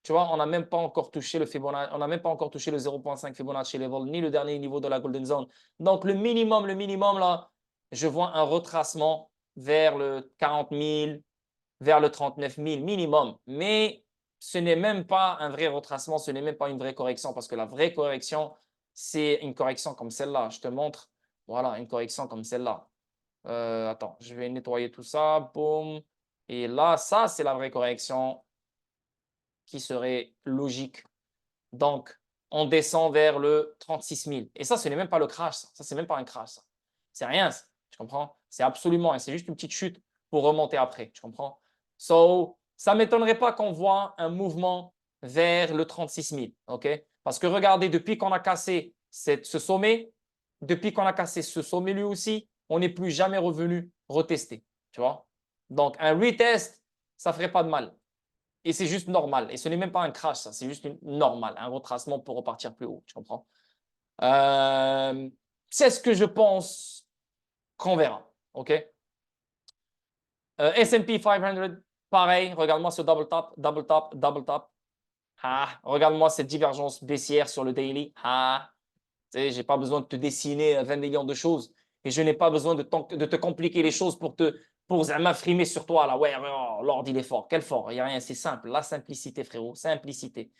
tu vois, on n'a même pas encore touché le Fibonacci, on n'a même pas encore touché le 0,5 Fibonacci level, ni le dernier niveau de la Golden Zone. Donc, le minimum, là, je vois un retracement vers le 40 000, vers le 39 000 minimum. Mais ce n'est même pas un vrai retracement, ce n'est même pas une vraie correction parce que la vraie correction, c'est une correction comme celle-là. Je te montre, voilà, une correction comme celle-là. Attends, je vais nettoyer tout ça. Boum. Et là, ça, c'est la vraie correction qui serait logique. Donc, on descend vers le 36 000. Et ça, ce n'est même pas le crash. Ça, c'est même pas un crash. C'est rien, tu comprends? C'est absolument rien. C'est juste une petite chute pour remonter après, tu comprends? So, ça ne m'étonnerait pas qu'on voit un mouvement vers le 36 000, OK? Parce que regardez, depuis qu'on a cassé ce sommet, depuis qu'on a cassé ce sommet lui aussi, on n'est plus jamais revenu retester, tu vois? Donc, un retest, ça ne ferait pas de mal. Et c'est juste normal. Et ce n'est même pas un crash, ça, c'est juste normal, un retracement pour repartir plus haut, tu comprends? C'est ce que je pense qu'on verra, OK? S&P 500, pareil, regarde-moi ce double top, double top, double top. Ah, regarde-moi cette divergence baissière sur le daily. Ah, tu sais, j'ai pas besoin de te dessiner 20 millions de choses et je n'ai pas besoin de te compliquer les choses pour m'infrimer sur toi là. Ouais, oh, Lord, il est fort. Quel fort? Il n'y a rien, c'est simple. La simplicité, frérot, simplicité.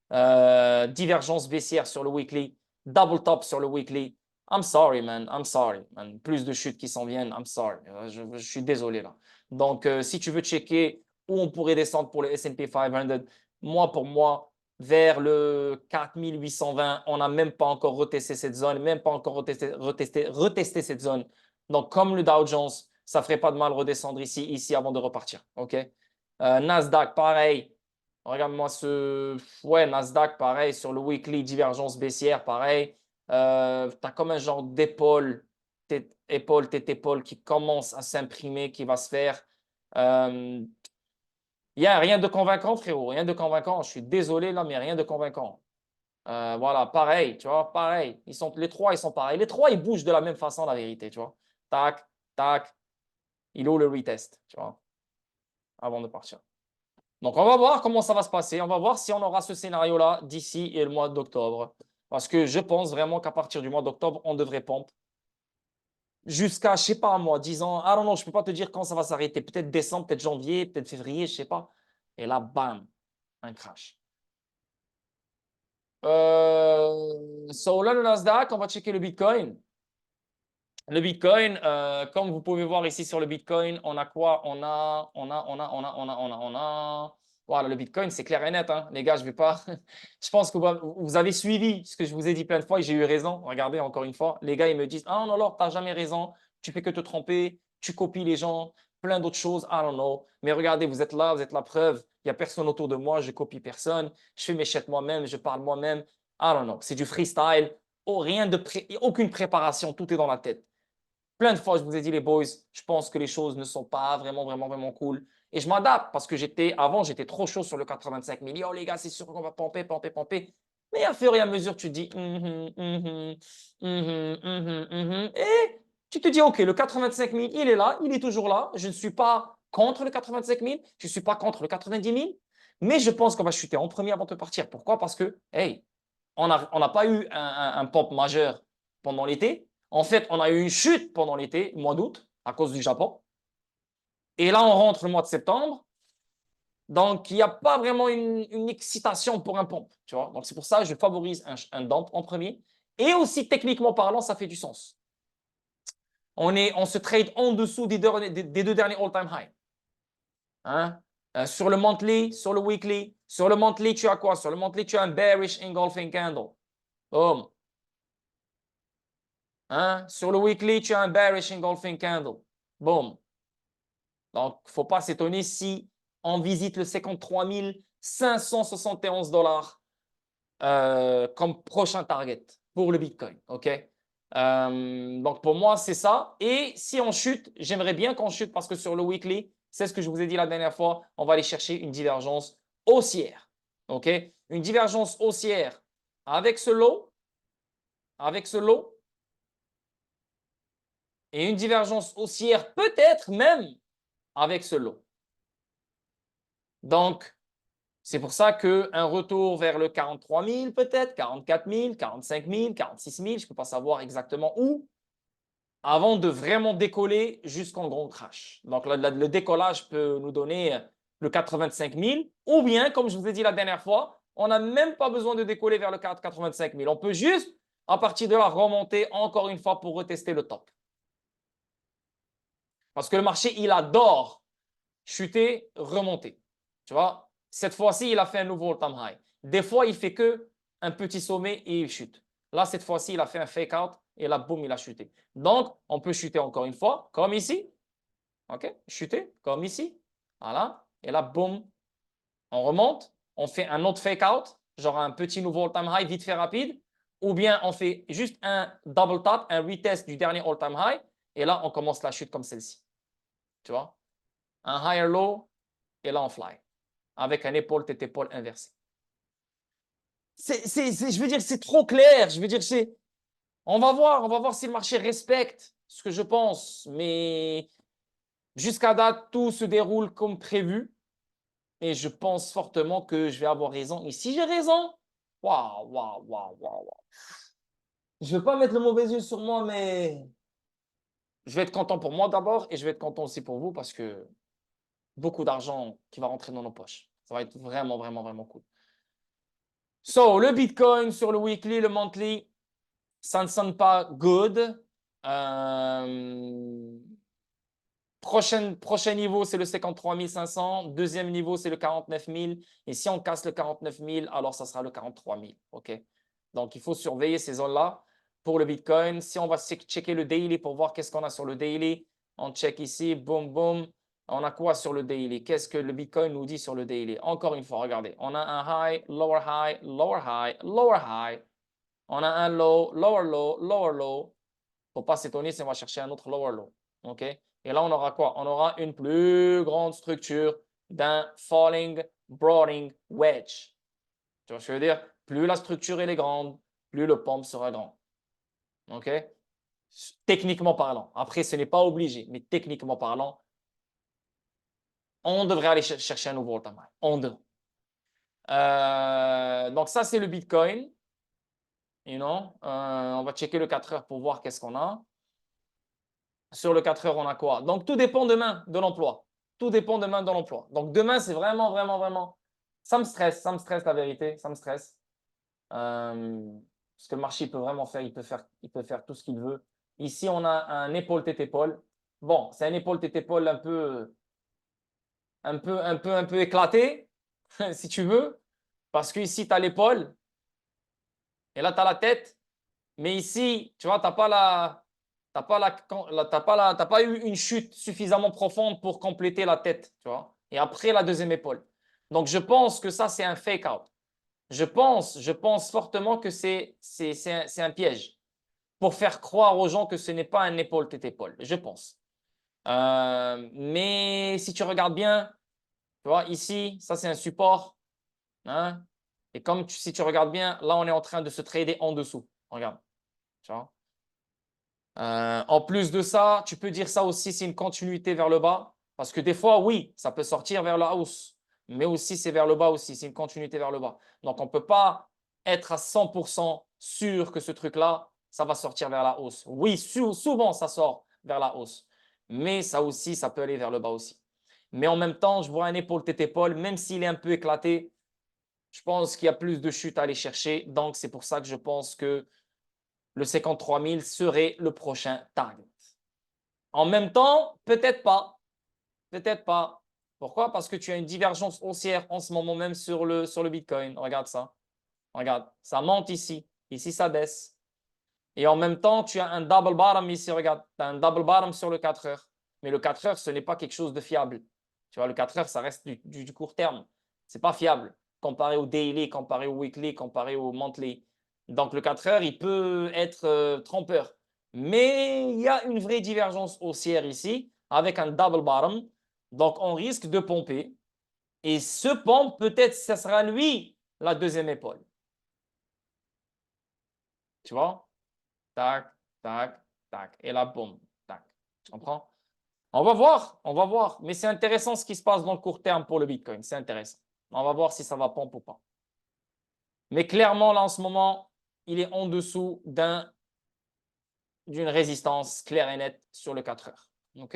Divergence baissière sur le weekly, double top sur le weekly. I'm sorry, man. I'm sorry, man. Plus de chutes qui s'en viennent. I'm sorry. Je suis désolé là. Donc, si tu veux checker où on pourrait descendre pour le S&P 500, pour moi, vers le 4820, on n'a même pas encore retesté cette zone, même pas encore retesté cette zone. Donc, comme le Dow Jones, ça ne ferait pas de mal redescendre ici avant de repartir. OK? Nasdaq, pareil. Regarde-moi ce. Ouais, Nasdaq, pareil. Sur le weekly, divergence baissière, pareil. Tu as comme un genre d'épaule, tête épaule qui commence à s'imprimer, qui va se faire. Il n'y a rien de convaincant, frérot. Rien de convaincant. Je suis désolé là, mais rien de convaincant. Voilà, pareil, tu vois, pareil. Les trois, ils sont pareils. Les trois, ils bougent de la même façon, la vérité, tu vois. Tac, tac. Il est où le retest, tu vois, avant de partir. Donc, on va voir comment ça va se passer. On va voir si on aura ce scénario-là d'ici et le mois d'octobre. Parce que je pense vraiment qu'à partir du mois d'octobre, on devrait pomper jusqu'à, je sais pas moi, 10 ans. Ah non, non, je peux pas te dire quand ça va s'arrêter. Peut-être décembre, peut-être janvier, peut-être février, je sais pas. Et là, bam, un crash. So là, le Nasdaq, on va checker le Bitcoin. Le Bitcoin, comme vous pouvez voir ici sur le Bitcoin, on a quoi? Voilà, le Bitcoin, c'est clair et net, hein. Les gars, je vais pas. Je pense que vous avez suivi ce que je vous ai dit plein de fois et j'ai eu raison. Regardez, encore une fois, les gars, ils me disent: Ah non, alors, tu n'as jamais raison, tu fais que te tromper, tu copies les gens, plein d'autres choses. I don't know. Mais regardez, vous êtes là, vous êtes la preuve. Il n'y a personne autour de moi, je copie personne. Je fais mes chèques moi-même, je parle moi-même. I don't know. C'est du freestyle. Oh, rien de aucune préparation, tout est dans la tête. Plein de fois, je vous ai dit, les boys, je pense que les choses ne sont pas vraiment cool. Et je m'adapte parce que avant, j'étais trop chaud sur le 85 000. Oh les gars, c'est sûr qu'on va pomper, pomper, pomper. Mais à fur et à mesure, tu te dis, et tu te dis, OK, le 85 000, il est là, il est toujours là. Je ne suis pas contre le 85 000, je ne suis pas contre le 90 000, mais je pense qu'on va chuter en premier avant de partir. Pourquoi? Parce que, hey, on n'a pas eu un pump majeur pendant l'été. En fait, on a eu une chute pendant l'été, mois d'août, à cause du Japon. Et là, on rentre le mois de septembre. Donc, il n'y a pas vraiment une excitation pour un pump. Tu vois. Donc, c'est pour ça que je favorise un dump en premier. Et aussi, techniquement parlant, ça fait du sens. On se trade en dessous des deux derniers all-time high. Hein? Sur le monthly, sur le weekly. Sur le monthly, tu as quoi? Sur le monthly, tu as un bearish engulfing candle. Boom. Hein? Sur le weekly, tu as un bearish engulfing candle. Boom. Donc, il ne faut pas s'étonner si on visite le 53 571 dollars comme prochain target pour le Bitcoin. OK? Donc, pour moi, c'est ça. Et si on chute, j'aimerais bien qu'on chute parce que sur le weekly, c'est ce que je vous ai dit la dernière fois, on va aller chercher une divergence haussière. OK? Une divergence haussière avec ce low, et une divergence haussière peut-être même avec ce low. Donc, c'est pour ça qu'un retour vers le 43 000 peut-être, 44 000, 45 000, 46 000, je ne peux pas savoir exactement où, avant de vraiment décoller jusqu'en gros crash. Donc, le décollage peut nous donner le 85 000 ou bien, comme je vous ai dit la dernière fois, on n'a même pas besoin de décoller vers le 85 000. On peut juste, à partir de là, remonter encore une fois pour retester le top. Parce que le marché, il adore chuter, remonter. Tu vois, cette fois-ci, il a fait un nouveau all-time high. Des fois, il fait que un petit sommet et il chute. Là, cette fois-ci, il a fait un fake-out et là, boum, il a chuté. Donc, on peut chuter encore une fois, comme ici. OK? Chuter, comme ici. Voilà. Et là, boum, on remonte. On fait un autre fake out, genre un petit nouveau all-time high vite fait rapide. Ou bien on fait juste un double tap, un retest du dernier all-time high. Et là, on commence la chute comme celle-ci. Tu vois? Un higher low et là, on fly. Avec un épaule tête épaule inversé. Je veux dire, c'est trop clair. Je veux dire, on va voir si le marché respecte ce que je pense. Mais jusqu'à date, tout se déroule comme prévu. Et je pense fortement que je vais avoir raison. Et si j'ai raison, waouh, waouh, waouh, waouh. Je ne veux pas mettre le mauvais yeux sur moi, mais je vais être content pour moi d'abord et je vais être content aussi pour vous parce que beaucoup d'argent qui va rentrer dans nos poches. Ça va être vraiment, vraiment, vraiment cool. So, le Bitcoin sur le weekly, le monthly, ça ne sonne pas good. Prochain niveau, c'est le 53 500. Deuxième niveau, c'est le 49 000. Et si on casse le 49 000, alors ça sera le 43 000. OK? Donc, il faut surveiller ces zones-là pour le Bitcoin. Si on va checker le daily pour voir qu'est-ce qu'on a sur le daily, on check ici, boum, boum. On a quoi sur le daily? Qu'est-ce que le Bitcoin nous dit sur le daily? Encore une fois, regardez. On a un high, lower high, lower high, lower high. On a un low, lower low, lower low. Il ne faut pas s'étonner si on va chercher un autre lower low. OK? Et là, on aura quoi? On aura une plus grande structure d'un falling, broadening wedge. Tu vois ce que je veux dire? Plus la structure est grande, plus le pump sera grand. OK? Techniquement parlant. Après, ce n'est pas obligé, mais techniquement parlant, on devrait aller chercher un nouveau all-time high. On devrait. Donc, ça, c'est le Bitcoin. On va checker le 4 heures pour voir qu'est-ce qu'on a. Sur le 4 heures, on a quoi? Donc, tout dépend demain de l'emploi. Tout dépend demain de l'emploi. Donc, demain, c'est vraiment, vraiment, vraiment. Ça me stresse la vérité. Ça me stresse. Parce que le marché peut vraiment faire, il peut faire tout ce qu'il veut. Ici, on a un épaule tête épaule. Bon, c'est un épaule tête épaule un peu éclaté, si tu veux. Parce que ici, tu as l'épaule et là, tu as la tête. Mais ici, tu vois, tu n'as pas t'as pas eu une chute suffisamment profonde pour compléter la tête, tu vois. Et après, la deuxième épaule. Donc, je pense que ça, c'est un fake out. Je pense fortement que c'est un piège pour faire croire aux gens que ce n'est pas un épaule tête épaule. Je pense. Mais si tu regardes bien, tu vois, ici, ça, c'est un support. Hein? Et comme si tu regardes bien, là, on est en train de se trader en dessous. Regarde. Tu vois? En plus de ça, tu peux dire ça aussi, c'est une continuité vers le bas. Parce que des fois, oui, ça peut sortir vers la hausse. Mais aussi, c'est vers le bas aussi. C'est une continuité vers le bas. Donc, on ne peut pas être à 100% sûr que ce truc-là, ça va sortir vers la hausse. Oui, souvent, ça sort vers la hausse. Mais ça aussi, ça peut aller vers le bas aussi. Mais en même temps, je vois un épaule tête épaule, même s'il est un peu éclaté, je pense qu'il y a plus de chutes à aller chercher. Donc, c'est pour ça que je pense que le 53 000 serait le prochain target. En même temps, peut-être pas. Peut-être pas. Pourquoi? Parce que tu as une divergence haussière en ce moment même sur le Bitcoin. Regarde ça. Regarde, ça monte ici. Ici, ça baisse. Et en même temps, tu as un double bottom ici. Regarde, tu as un double bottom sur le 4 heures. Mais le 4 heures, ce n'est pas quelque chose de fiable. Tu vois, le 4 heures, ça reste du court terme. Ce n'est pas fiable comparé au daily, comparé au weekly, comparé au monthly. Donc, le 4 heures, il peut être trompeur. Mais il y a une vraie divergence haussière ici avec un double bottom. Donc, on risque de pomper. Et ce pompe, peut-être, ce sera lui la deuxième épaule. Tu vois? Tac, tac, tac. Et là, boum, tac. Tu comprends? On va voir, on va voir. Mais c'est intéressant ce qui se passe dans le court terme pour le Bitcoin. C'est intéressant. On va voir si ça va pomper ou pas. Mais clairement, là, en ce moment, il est en dessous d'une résistance claire et nette sur le 4 heures. OK?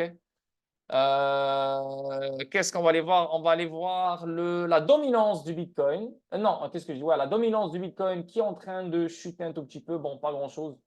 Qu'est-ce qu'on va aller voir? On va aller voir la dominance du Bitcoin. Non, qu'est-ce que je dis? Ouais, la dominance du Bitcoin qui est en train de chuter un tout petit peu. Bon, pas grand-chose.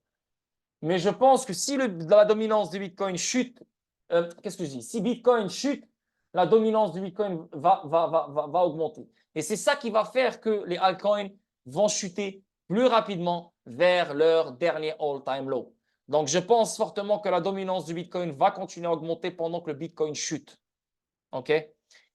Mais je pense que si la dominance du Bitcoin chute, qu'est-ce que je dis? Si Bitcoin chute, la dominance du Bitcoin va augmenter. Et c'est ça qui va faire que les altcoins vont chuter plus rapidement vers leur dernier all-time low. Donc, je pense fortement que la dominance du Bitcoin va continuer à augmenter pendant que le Bitcoin chute. OK?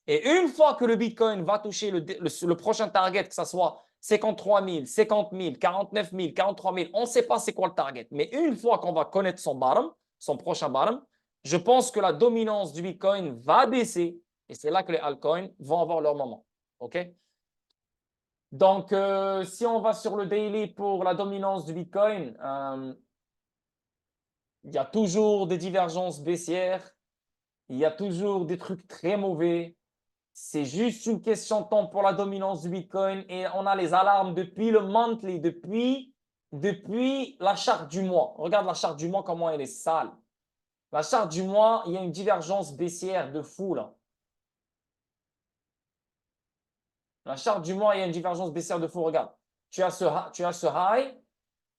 Et une fois que le Bitcoin va toucher le prochain target, que ce soit 53 000, 50 000, 49 000, 43 000, on ne sait pas c'est quoi le target. Mais une fois qu'on va connaître son bottom, son prochain bottom, je pense que la dominance du Bitcoin va baisser. Et c'est là que les altcoins vont avoir leur moment. OK? Donc, si on va sur le daily pour la dominance du Bitcoin, il y a toujours des divergences baissières. Il y a toujours des trucs très mauvais. C'est juste une question de temps pour la dominance du Bitcoin et on a les alarmes depuis le monthly, depuis la charte du mois. Regarde la charte du mois, comment elle est sale. La charte du mois, il y a une divergence baissière de fou là. La charte du mois, il y a une divergence baissière de fou. Regarde, tu as ce high,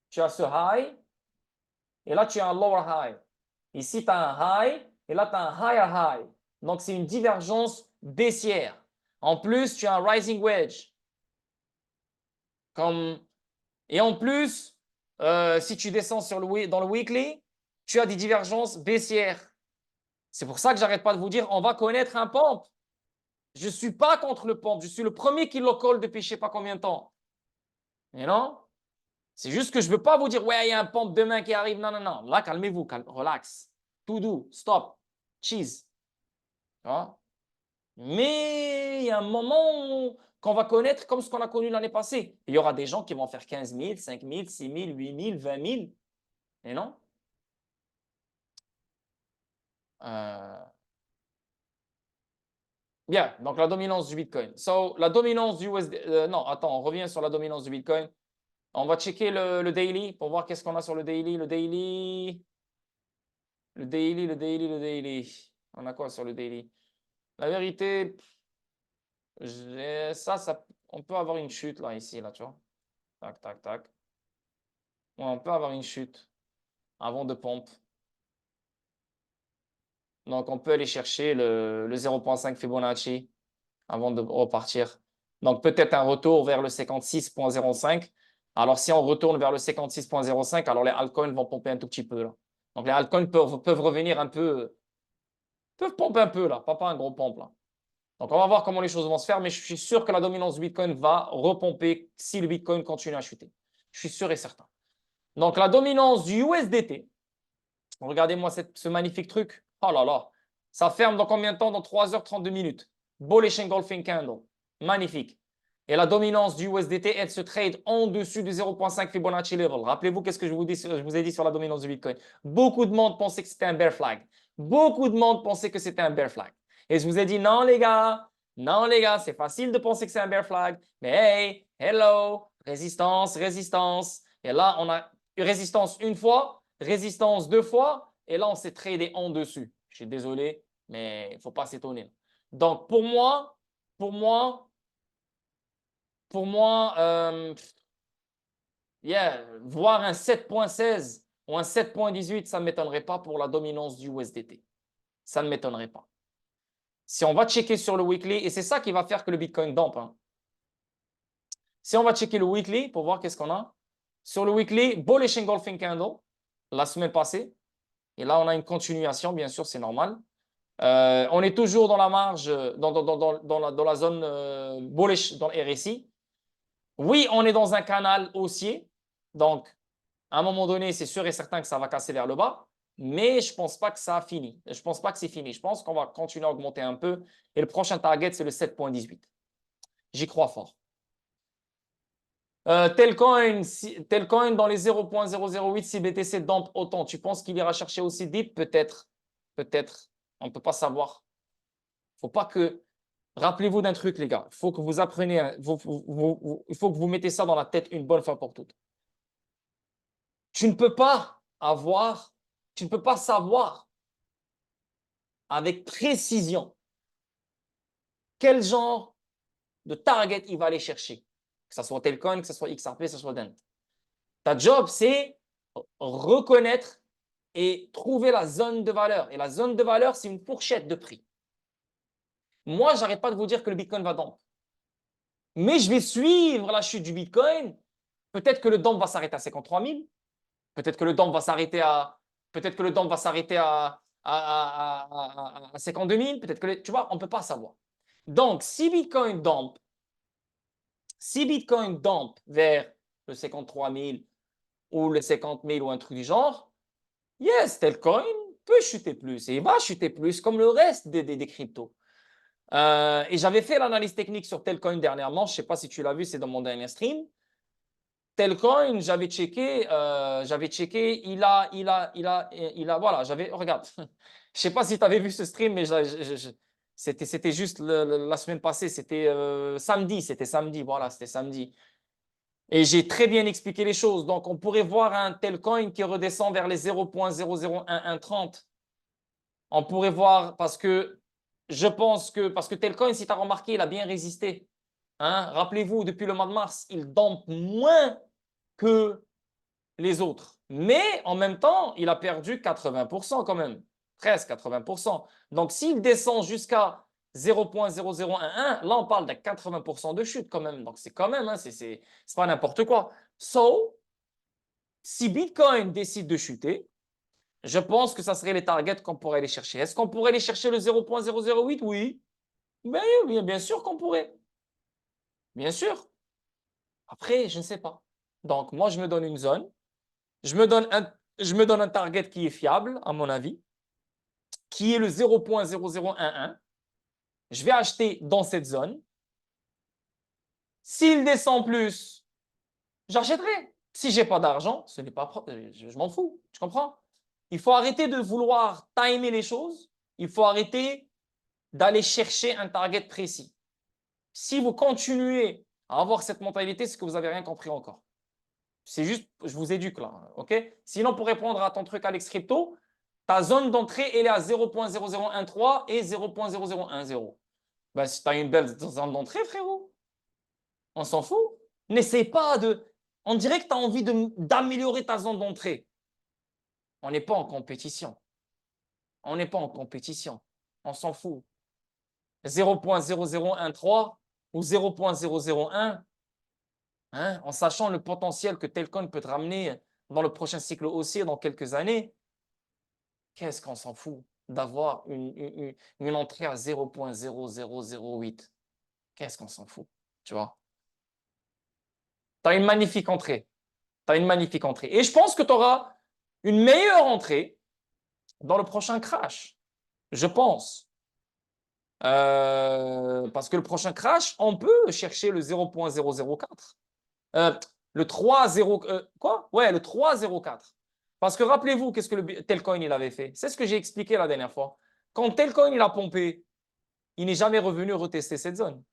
tu as ce high et là tu as un lower high. Ici, tu as un high et là tu as un higher high. Donc, c'est une divergence baissière. En plus, tu as un rising wedge. Et en plus, si tu descends dans le weekly, tu as des divergences baissières. C'est pour ça que j'arrête pas de vous dire, on va connaître un pump. Je ne suis pas contre le pump. Je suis le premier qui le colle depuis je ne sais pas combien de temps. Mais non, c'est juste que je ne veux pas vous dire, ouais, il y a un pump demain qui arrive. Non, non, non. Là, calmez-vous, relax. Tout doux, stop, cheese. Tu vois? Mais il y a un moment qu'on va connaître comme ce qu'on a connu l'année passée. Il y aura des gens qui vont faire 15 000, 5 000, 6 000, 8 000, 20 000. Et non? Bien, donc la dominance du Bitcoin. So, la dominance du USD. Non, attends, on revient sur la dominance du Bitcoin. On va checker le daily pour voir qu'est-ce qu'on a sur le daily. Le daily. Le daily, le daily, le daily. On a quoi sur le daily? La vérité, on peut avoir une chute là, ici, là, tu vois. Tac, tac, tac. Ouais, on peut avoir une chute avant de pompe. Donc, on peut aller chercher le 0,5 Fibonacci avant de repartir. Donc, peut-être un retour vers le 56,05. Alors, si on retourne vers le 56,05, alors les altcoins vont pomper un tout petit peu là. Donc, les altcoins peuvent revenir un peu, peuvent pomper un peu là, pas un gros pompe là. Donc, on va voir comment les choses vont se faire, mais je suis sûr que la dominance du Bitcoin va repomper si le Bitcoin continue à chuter. Je suis sûr et certain. Donc, la dominance du USDT, regardez-moi ce magnifique truc. Oh là là, ça ferme dans combien de temps? Dans 3h32 minutes. Bullish engulfing candle. Magnifique. Et la dominance du USDT, elle se trade en dessus du 0,5 Fibonacci level. Rappelez-vous qu'est-ce que je vous ai dit sur la dominance du Bitcoin. Beaucoup de monde pensait que c'était un bear flag. Beaucoup de monde pensait que c'était un bear flag. Et je vous ai dit, non les gars, c'est facile de penser que c'est un bear flag. Mais hey, hello, résistance, résistance. Et là, on a résistance une fois, résistance deux fois. Et là, on s'est tradé en dessus. Je suis désolé, mais il ne faut pas s'étonner. Donc, pour moi, voir un 7,16 ou un 7,18, ça ne m'étonnerait pas pour la dominance du USDT. Ça ne m'étonnerait pas. Si on va checker sur le weekly, et c'est ça qui va faire que le Bitcoin dump. Hein. Si on va checker le weekly pour voir qu'est-ce qu'on a. Sur le weekly, bullish engulfing candle, la semaine passée. Et là, on a une continuation, bien sûr, c'est normal. On est toujours dans la marge, dans la zone bullish, dans le RSI. Oui, on est dans un canal haussier. Donc, à un moment donné, c'est sûr et certain que ça va casser vers le bas. Mais je ne pense pas que ça a fini. Je ne pense pas que c'est fini. Je pense qu'on va continuer à augmenter un peu. Et le prochain target, c'est le 7,18. J'y crois fort. Telcoin dans les 0,008 si BTC dump autant. Tu penses qu'il ira chercher aussi deep? Peut-être. Peut-être. On ne peut pas savoir. Faut pas que. Rappelez-vous d'un truc, les gars. Il faut que vous appreniez. Il faut que vous mettez ça dans la tête une bonne fois pour toutes. Tu ne peux pas savoir avec précision quel genre de target il va aller chercher. Que ce soit Telcoin, que ce soit XRP, que ce soit Dent. Ta job, c'est reconnaître et trouver la zone de valeur. Et la zone de valeur, c'est une fourchette de prix. Moi, je n'arrête pas de vous dire que le Bitcoin va dump. Mais je vais suivre la chute du Bitcoin. Peut-être que le dump va s'arrêter à 53 000. Peut-être que le dump va s'arrêter à, peut-être que le dump va s'arrêter à 52 000. Peut-être que, tu vois, on ne peut pas savoir. Donc, si Bitcoin dump vers le 53 000 ou le 50 000 ou un truc du genre, yes, tel coin peut chuter plus et il va chuter plus comme le reste des cryptos. Et j'avais fait l'analyse technique sur Telcoin dernièrement. Je ne sais pas si tu l'as vu, c'est dans mon dernier stream. Telcoin, j'avais checké, voilà, regarde. Je ne sais pas si tu avais vu ce stream, mais c'était juste la semaine passée, c'était samedi, voilà, c'était samedi. Et j'ai très bien expliqué les choses. Donc, on pourrait voir un Telcoin qui redescend vers les 0.001130. On pourrait voir parce que parce que Telcoin, si tu as remarqué, il a bien résisté. Hein? Rappelez-vous, depuis le mois de mars, il dompe moins que les autres. Mais en même temps, il a perdu 80% quand même. Presque 80%. Donc, s'il descend jusqu'à 0.0011, là, on parle de 80% de chute quand même. Donc, c'est quand même, hein, c'est pas n'importe quoi. So, si Bitcoin décide de chuter, je pense que ça serait les targets qu'on pourrait aller chercher. Est-ce qu'on pourrait aller chercher le 0.008? Oui. Ben, oui, bien sûr qu'on pourrait. Bien sûr. Après, je ne sais pas. Donc, moi, je me donne une zone. Je me donne un target qui est fiable, à mon avis, qui est le 0.0011. Je vais acheter dans cette zone. S'il descend plus, j'achèterai. Si je n'ai pas d'argent, ce n'est pas je m'en fous. Tu comprends? Il faut arrêter de vouloir timer les choses. Il faut arrêter d'aller chercher un target précis. Si vous continuez à avoir cette mentalité, c'est que vous n'avez rien compris encore. C'est juste, je vous éduque là, ok? Sinon, pour répondre à ton truc Alex Crypto, ta zone d'entrée, elle est à 0.0013 et 0.0010. Ben, si tu as une belle zone d'entrée, frérot, on s'en fout. N'essaie pas de... On dirait que tu as envie d'améliorer ta zone d'entrée. On n'est pas en compétition. On n'est pas en compétition. On s'en fout. 0.0013 ou 0.001, hein, en sachant le potentiel que Telcoin peut te ramener dans le prochain cycle haussier dans quelques années, qu'est-ce qu'on s'en fout d'avoir une entrée à 0.0008? Qu'est-ce qu'on s'en fout? Tu vois? Tu as une magnifique entrée. Tu as une magnifique entrée. Et je pense que tu auras une meilleure entrée dans le prochain crash. Je pense. Parce que le prochain crash, on peut chercher le 0.004. Le 3.0, quoi? Ouais, le 3.04. Parce que rappelez-vous, qu'est-ce que le Telcoin il avait fait? C'est ce que j'ai expliqué la dernière fois. Quand Telcoin il a pompé, il n'est jamais revenu retester cette zone.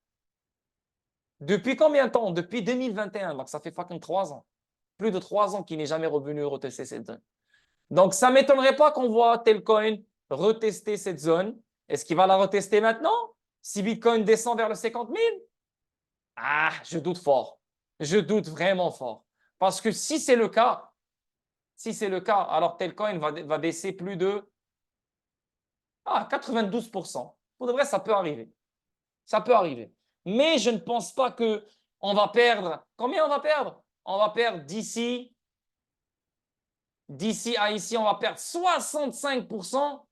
Depuis combien de temps? Depuis 2021. Donc ça fait fucking 3 ans. Plus de 3 ans qu'il n'est jamais revenu retester cette zone. Donc ça ne m'étonnerait pas qu'on voit Telcoin retester cette zone. Est-ce qu'il va la retester maintenant? Si Bitcoin descend vers le 50 000? Ah, je doute fort. Je doute vraiment fort. Parce que si c'est le cas, alors Telcoin va baisser plus de 92%. Pour de vrai, ça peut arriver. Ça peut arriver. Mais je ne pense pas qu'on va perdre. Combien on va perdre? On va perdre d'ici à ici, on va perdre 65%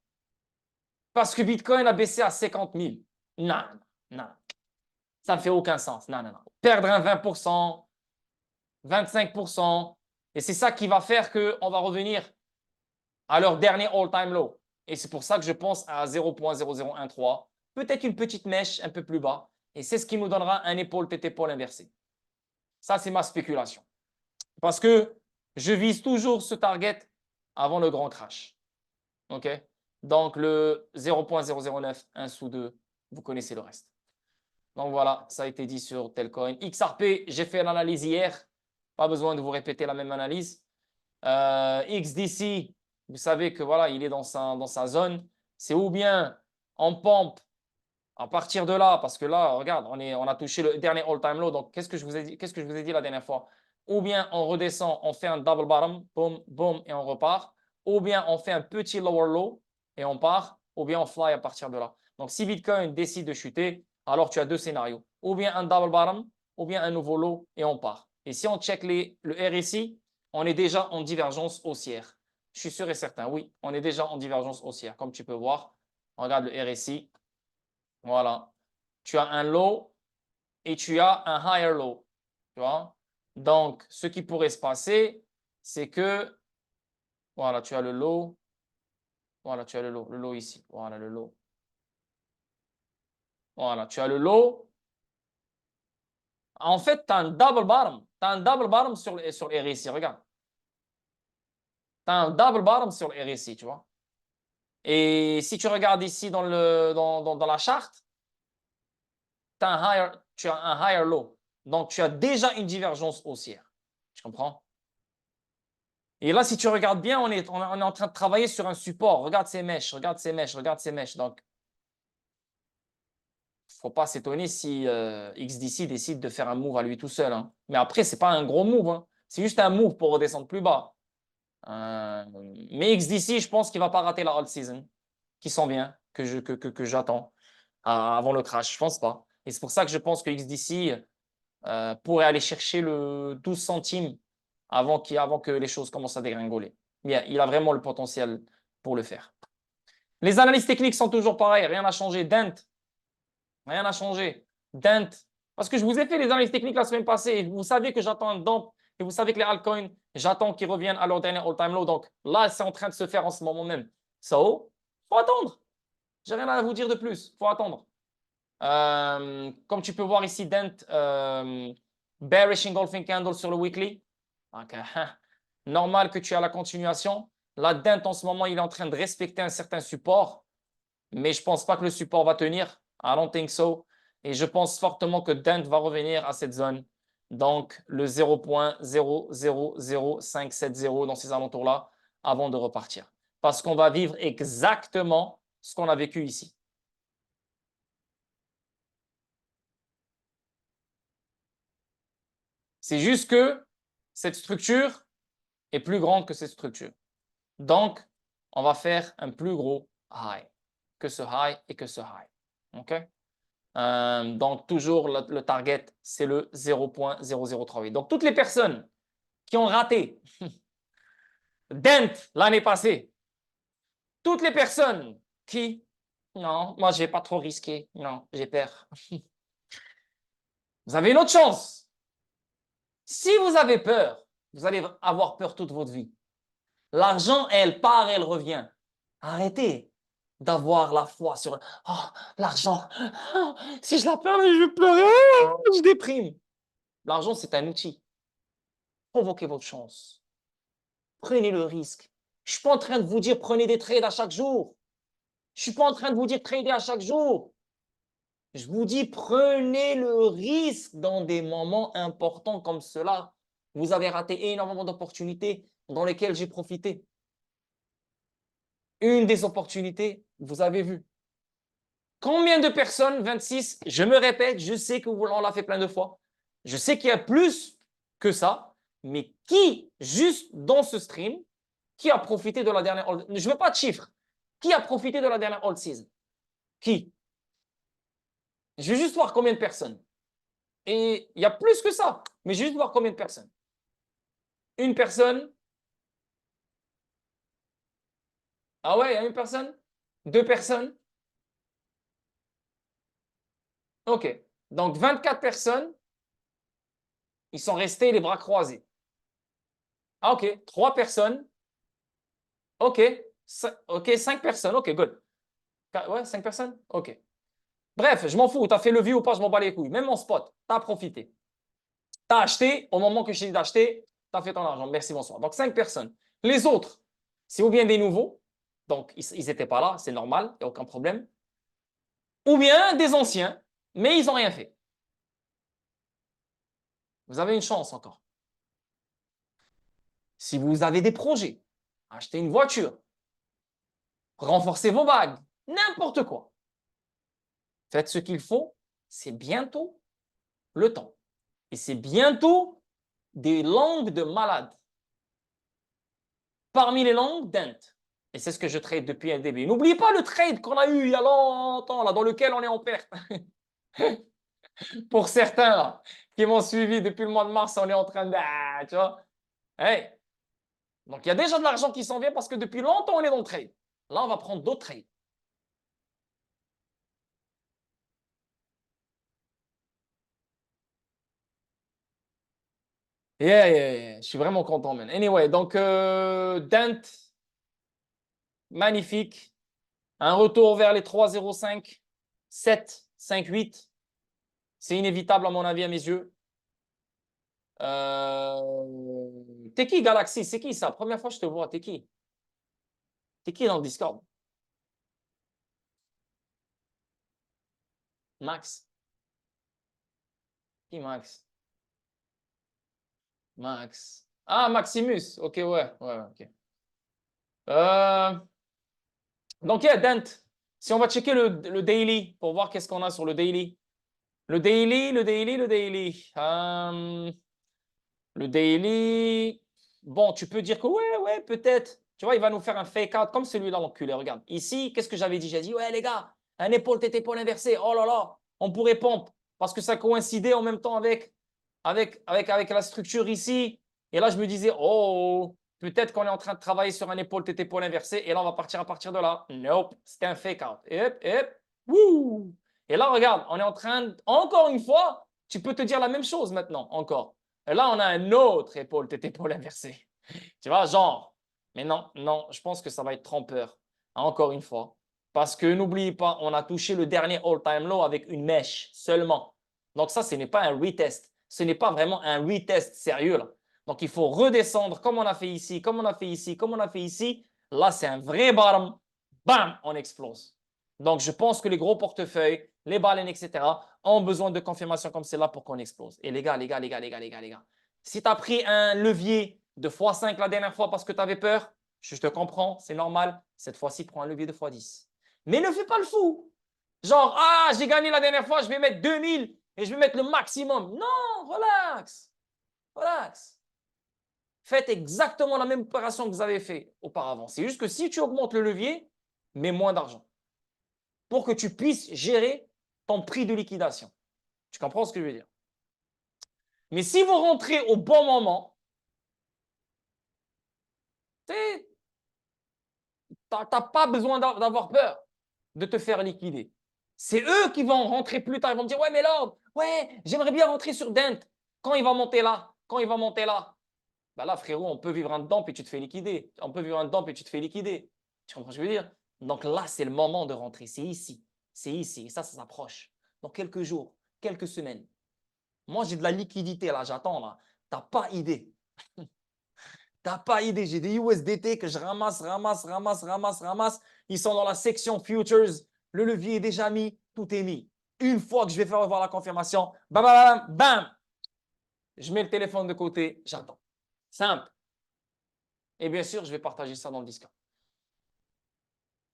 parce que Bitcoin a baissé à 50 000. Non, non. Ça ne fait aucun sens. Non, non, non. Perdre un 20%, 25%, et c'est ça qui va faire qu'on va revenir à leur dernier all-time low. Et c'est pour ça que je pense à 0.0013, peut-être une petite mèche un peu plus bas, et c'est ce qui nous donnera un épaule-tête-épaule inversé. Ça, c'est ma spéculation. Parce que je vise toujours ce target avant le grand crash. OK? Donc, le 0.009, 1 sous 2, vous connaissez le reste. Donc voilà, ça a été dit sur Telcoin. XRP, j'ai fait l'analyse hier. Pas besoin de vous répéter la même analyse. XDC, vous savez que voilà, il est dans sa zone. C'est ou bien on pompe à partir de là, parce que là, regarde, on a touché le dernier all-time low. Donc, qu'est-ce que je vous ai dit la dernière fois? Ou bien on redescend, on fait un double bottom, boom, boom, et on repart. Ou bien on fait un petit lower low et on part. Ou bien on fly à partir de là. Donc, si Bitcoin décide de chuter, alors tu as deux scénarios. Ou bien un double bottom, ou bien un nouveau low et on part. Et si on check le RSI, on est déjà en divergence haussière. Je suis sûr et certain, oui, on est déjà en divergence haussière. Comme tu peux voir, regarde le RSI. Voilà. Tu as un low et tu as un higher low. Tu vois? Donc, ce qui pourrait se passer, c'est que, voilà, tu as le low. Voilà, tu as le low ici. Voilà, le low. Voilà, tu as le low. En fait, tu as un double bottom. Tu as un double bottom sur le RSI. Regarde. Tu as un double bottom sur le RSI, tu vois. Et si tu regardes ici dans la charte, tu as un higher low. Donc, tu as déjà une divergence haussière. Tu comprends? Et là, si tu regardes bien, on est en train de travailler sur un support. Regarde ces mèches, regarde ces mèches, regarde ces mèches. Donc, il ne faut pas s'étonner si XDC décide de faire un move à lui tout seul, hein. Mais après, ce n'est pas un gros move, hein. C'est juste un move pour redescendre plus bas. Mais XDC, je pense qu'il ne va pas rater la hold season qui s'en vient, que j'attends avant le crash. Je ne pense pas. Et c'est pour ça que je pense que XDC pourrait aller chercher le 12 centimes avant que les choses commencent à dégringoler. Bien, il a vraiment le potentiel pour le faire. Les analyses techniques sont toujours pareilles, rien n'a changé. Dent, rien n'a changé. Dent, parce que je vous ai fait les analyses techniques la semaine passée et vous savez que j'attends un dump et vous savez que les altcoins, j'attends qu'ils reviennent à leur dernier all-time low. Donc là, c'est en train de se faire en ce moment même. So, faut attendre. J'ai rien à vous dire de plus. Faut attendre. Comme tu peux voir ici, Dent, bearish engulfing candle sur le weekly. Donc, normal que tu aies la continuation. La Dent, en ce moment, il est en train de respecter un certain support, mais je ne pense pas que le support va tenir. I don't think so. Et je pense fortement que Dent va revenir à cette zone. Donc, le 0.000570 dans ces alentours-là avant de repartir. Parce qu'on va vivre exactement ce qu'on a vécu ici. C'est juste que cette structure est plus grande que cette structure. Donc, on va faire un plus gros high que ce high et que ce high. OK? Donc, toujours le target, c'est le 0.0038. Donc, toutes les personnes qui ont raté Dent l'année passée, toutes les personnes qui, non, moi, je ne vais pas trop risquer. Non, j'ai peur. Vous avez une autre chance. Si vous avez peur, vous allez avoir peur toute votre vie. L'argent, elle part, elle revient. Arrêtez d'avoir la foi sur l'argent. Oh, si je la perds, je vais pleurer, je déprime. L'argent, c'est un outil. Provoquez votre chance. Prenez le risque. Je ne suis pas en train de vous dire prenez des trades à chaque jour. Je ne suis pas en train de vous dire trader à chaque jour. Je vous dis prenez le risque dans des moments importants comme cela. Vous avez raté énormément d'opportunités dans lesquelles j'ai profité. Une des opportunités, vous avez vu. Combien de personnes, 26, je me répète, je sais que on l'a fait plein de fois. Je sais qu'il y a plus que ça, mais qui, juste dans ce stream, qui a profité de la dernière all... Je ne veux pas de chiffres. Qui a profité de la dernière all season? Qui? Je veux juste voir combien de personnes. Et il y a plus que ça, mais juste voir combien de personnes. Une personne. Ah ouais, il y a une personne? Deux personnes? OK. Donc, 24 personnes, ils sont restés les bras croisés. Ah, OK. 3 personnes. OK. OK, 5 personnes. OK, good. Ouais, 5 personnes? OK. Bref, je m'en fous. Tu as fait le view ou pas, je m'en bats les couilles. Même en spot, tu as profité. Tu as acheté, au moment que je t'ai dit d'acheter, tu as fait ton argent. Merci, bonsoir. Donc, 5 personnes. Les autres, c'est ou bien des nouveaux, donc ils n'étaient pas là, c'est normal, il n'y a aucun problème. Ou bien des anciens, mais ils n'ont rien fait. Vous avez une chance encore. Si vous avez des projets, achetez une voiture, renforcez vos bagues, n'importe quoi. Faites ce qu'il faut, c'est bientôt le temps. Et c'est bientôt des langues de malades. Parmi les langues, Dent. Et c'est ce que je trade depuis un début. N'oubliez pas le trade qu'on a eu il y a longtemps, là, dans lequel on est en perte. Pour certains là, qui m'ont suivi depuis le mois de mars, on est en train de... tu vois. Hey, Donc, il y a déjà de l'argent qui s'en vient parce que depuis longtemps, on est dans le trade. Là, on va prendre d'autres trades. Yeah, yeah, yeah. Je suis vraiment content, man. Anyway, donc, Dent, magnifique. Un retour vers les 3,05, 7, 5, 8. C'est inévitable, à mon avis, à mes yeux. T'es qui, Galaxy? C'est qui ça? Première fois que je te vois. T'es qui? T'es qui dans le Discord? Max? Qui Max? Max. Ah, Maximus. Ok, ouais, ouais, ok. Euh, donc, yeah, Dent. Si on va checker le daily pour voir qu'est-ce qu'on a sur le daily. Le daily, le daily, le daily. Le daily. Bon, tu peux dire que ouais, ouais, peut-être. Tu vois, il va nous faire un fake out comme celui-là, l'enculé. Regarde. Ici, qu'est-ce que j'avais dit? J'ai dit, ouais, les gars, un épaule tête épaule inversé. Oh là là, on pourrait pompe parce que ça coïncidait en même temps avec la structure ici. Et là, je me disais, oh, peut-être qu'on est en train de travailler sur un épaule tête épaule inversé. Et là, on va partir à partir de là. Nope, c'était un fake out. Hop, hop, wouh. Et là, regarde, on est en train, encore une fois, tu peux te dire la même chose maintenant, encore. Et là, on a un autre épaule tête épaule inversé. Tu vois, genre. Mais non, non, je pense que ça va être trompeur. Encore une fois. Parce que n'oubliez pas, on a touché le dernier all-time low avec une mèche seulement. Donc ça, ce n'est pas un retest. Ce n'est pas vraiment un retest sérieux là. Donc il faut redescendre comme on a fait ici, comme on a fait ici, comme on a fait ici. Là, c'est un vrai bottom. Bam, on explose. Donc je pense que les gros portefeuilles, les baleines, etc., ont besoin de confirmation comme celle-là pour qu'on explose. Et les gars, si tu as pris un levier de x5 la dernière fois parce que tu avais peur, je te comprends, c'est normal. Cette fois-ci, prends un levier de x10. Mais ne fais pas le fou. Genre, ah, j'ai gagné la dernière fois, je vais mettre 2000 et je vais mettre le maximum. Non, relax. Relax. Faites exactement la même opération que vous avez fait auparavant. C'est juste que si tu augmentes le levier, mets moins d'argent pour que tu puisses gérer ton prix de liquidation. Tu comprends ce que je veux dire? Mais si vous rentrez au bon moment, tu n'as pas besoin d'avoir peur de te faire liquider. C'est eux qui vont rentrer plus tard. Ils vont me dire, ouais, mais là, ouais, j'aimerais bien rentrer sur Dent. Quand il va monter là? Quand il va monter là? Ben là, frérot, on peut vivre un dump et tu te fais liquider. On peut vivre un dump et tu te fais liquider. Tu comprends ce que je veux dire? Donc là, c'est le moment de rentrer. C'est ici. C'est ici. Et ça s'approche. Dans quelques jours, quelques semaines. Moi, j'ai de la liquidité là. J'attends là. Tu n'as pas idée. T'as pas idée, j'ai des USDT que je ramasse. Ils sont dans la section futures. Le levier est déjà mis, tout est mis. Une fois que je vais faire voir la confirmation, bam, bam, bam, bam, je mets le téléphone de côté, j'attends. Simple. Et bien sûr, je vais partager ça dans le Discord.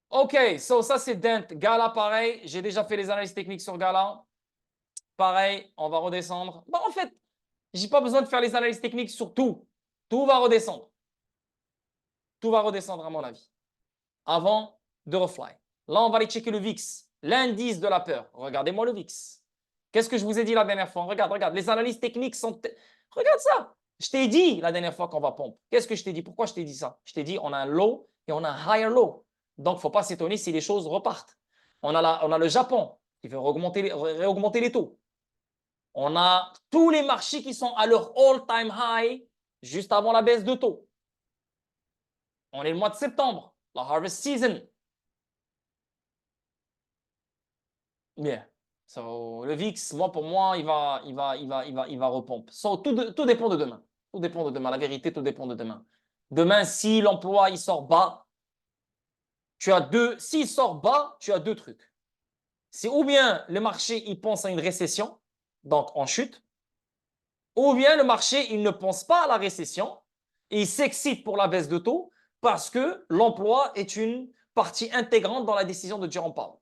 OK, so ça c'est Dent. Gala, pareil. J'ai déjà fait les analyses techniques sur Gala. Pareil, on va redescendre. Bon, en fait, j'ai pas besoin de faire les analyses techniques sur tout. Tout va redescendre. Tout va redescendre à mon avis. Avant de refly. Là, on va aller checker le VIX, l'indice de la peur. Regardez-moi le VIX. Qu'est-ce que je vous ai dit la dernière fois? Regarde, regarde, les analyses techniques sont... Regarde ça. Je t'ai dit la dernière fois qu'on va pomper. Qu'est-ce que je t'ai dit? Pourquoi je t'ai dit ça? Je t'ai dit on a un low et on a un higher low. Donc, il ne faut pas s'étonner si les choses repartent. On a le Japon qui veut réaugmenter les taux. On a tous les marchés qui sont à leur all-time high juste avant la baisse de taux. On est le mois de septembre, la harvest season. Bien. So, le VIX, moi, pour moi, il va repomper. So, tout dépend de demain. Tout dépend de demain. La vérité, tout dépend de demain. Demain, si l'emploi, il sort bas, s'il sort bas, tu as deux trucs. C'est ou bien le marché, il pense à une récession, donc en chute, ou bien le marché, il ne pense pas à la récession et il s'excite pour la baisse de taux parce que l'emploi est une partie intégrante dans la décision de Jerome Powell.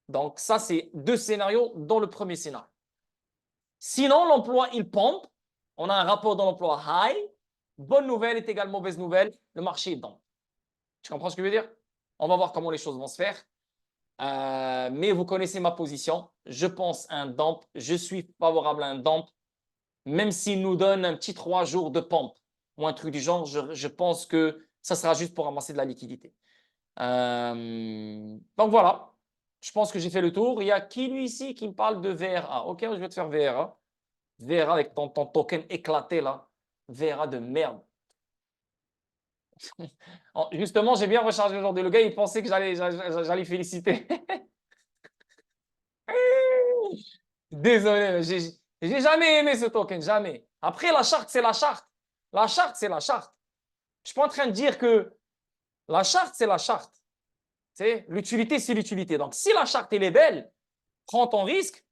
Donc, ça, c'est deux scénarios dans le premier scénario. Sinon, l'emploi, il pompe. On a un rapport dans l'emploi high. Bonne nouvelle est égale mauvaise nouvelle. Le marché est down. Tu comprends ce que je veux dire? On va voir comment les choses vont se faire. Mais vous connaissez ma position. Je pense à un dump. Je suis favorable à un dump. Même s'il nous donne un petit 3 jours de pompe. ou un truc du genre, je pense que ça sera juste pour ramasser de la liquidité. Donc voilà, je pense que j'ai fait le tour. Il y a qui lui ici qui me parle de VRA? Ok, je vais te faire VRA. VRA avec ton token éclaté là. VRA de merde. Justement, j'ai bien rechargé aujourd'hui. Le gars, il pensait que j'allais féliciter. Désolé, mais j'ai jamais aimé ce token, jamais. Après, la charte, c'est la charte. La charte, c'est la charte. Je suis pas en train de dire que la charte, c'est la charte. L'utilité, c'est l'utilité. Donc, si la charte, elle est belle, prends ton risque,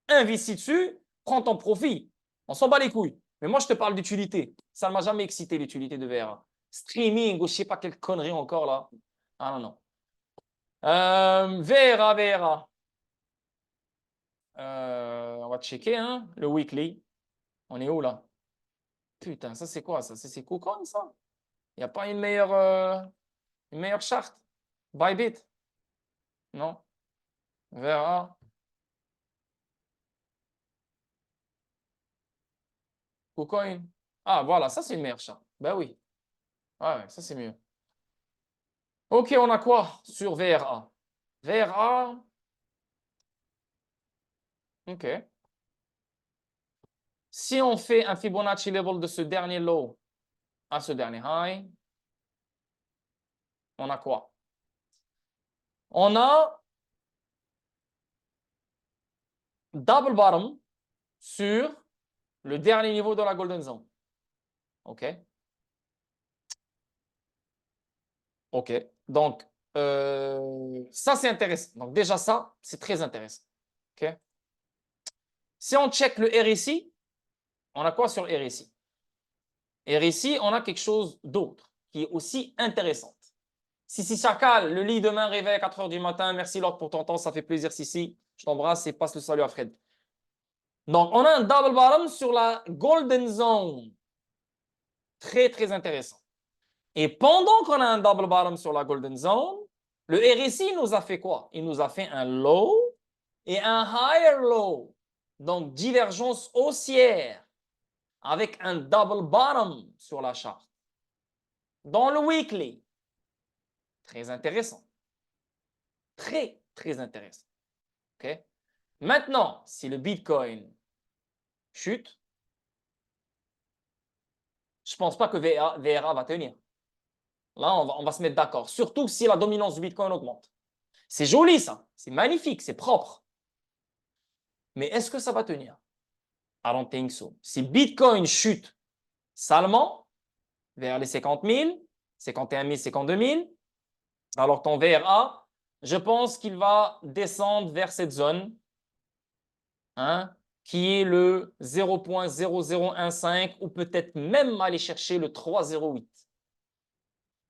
investis dessus, prends ton profit. On s'en bat les couilles. Mais moi, je te parle d'utilité. Ça ne m'a jamais excité, l'utilité de VRA. Streaming ou je sais pas quelle connerie encore là. Ah non, non. VRA, VRA. On va checker, hein, le weekly. On est où là? Putain, ça c'est quoi ça? C'est KuCoin ça? Il n'y a pas une meilleure charte? Bybit? Non? VRA? KuCoin? Ah voilà, ça c'est une meilleure charte. Ben oui. Ouais, ça c'est mieux. Ok, on a quoi sur VRA? VRA, ok. Si on fait un Fibonacci level de ce dernier low à ce dernier high, on a quoi? On a double bottom sur le dernier niveau de la golden zone. Ok? Ok. Donc, ça c'est intéressant. Donc déjà ça, c'est très intéressant. Ok? Si on check le RSI, on a quoi sur RSI? RSI, on a quelque chose d'autre qui est aussi intéressant. Sissi Chacal, le lit demain, réveil à 4 h du matin. Merci Lord pour ton temps, ça fait plaisir Sissi. Je t'embrasse et passe le salut à Fred. Donc, on a un double bottom sur la golden zone. Très, très intéressant. Et pendant qu'on a un double bottom sur la golden zone, le RSI nous a fait quoi? Il nous a fait un low et un higher low. Donc, divergence haussière avec un double bottom sur la charte. Dans le weekly. Très intéressant. Très, très intéressant. OK? Maintenant, si le Bitcoin chute, je ne pense pas que VRA va tenir. Là, on va se mettre d'accord. Surtout si la dominance du Bitcoin augmente. C'est joli ça, c'est magnifique, c'est propre. Mais est-ce que ça va tenir? I don't think so. Si Bitcoin chute salement vers les 50 000, 51 000, 52 000, alors ton VRA, je pense qu'il va descendre vers cette zone, hein, qui est le 0.0015 ou peut-être même aller chercher le 3,08.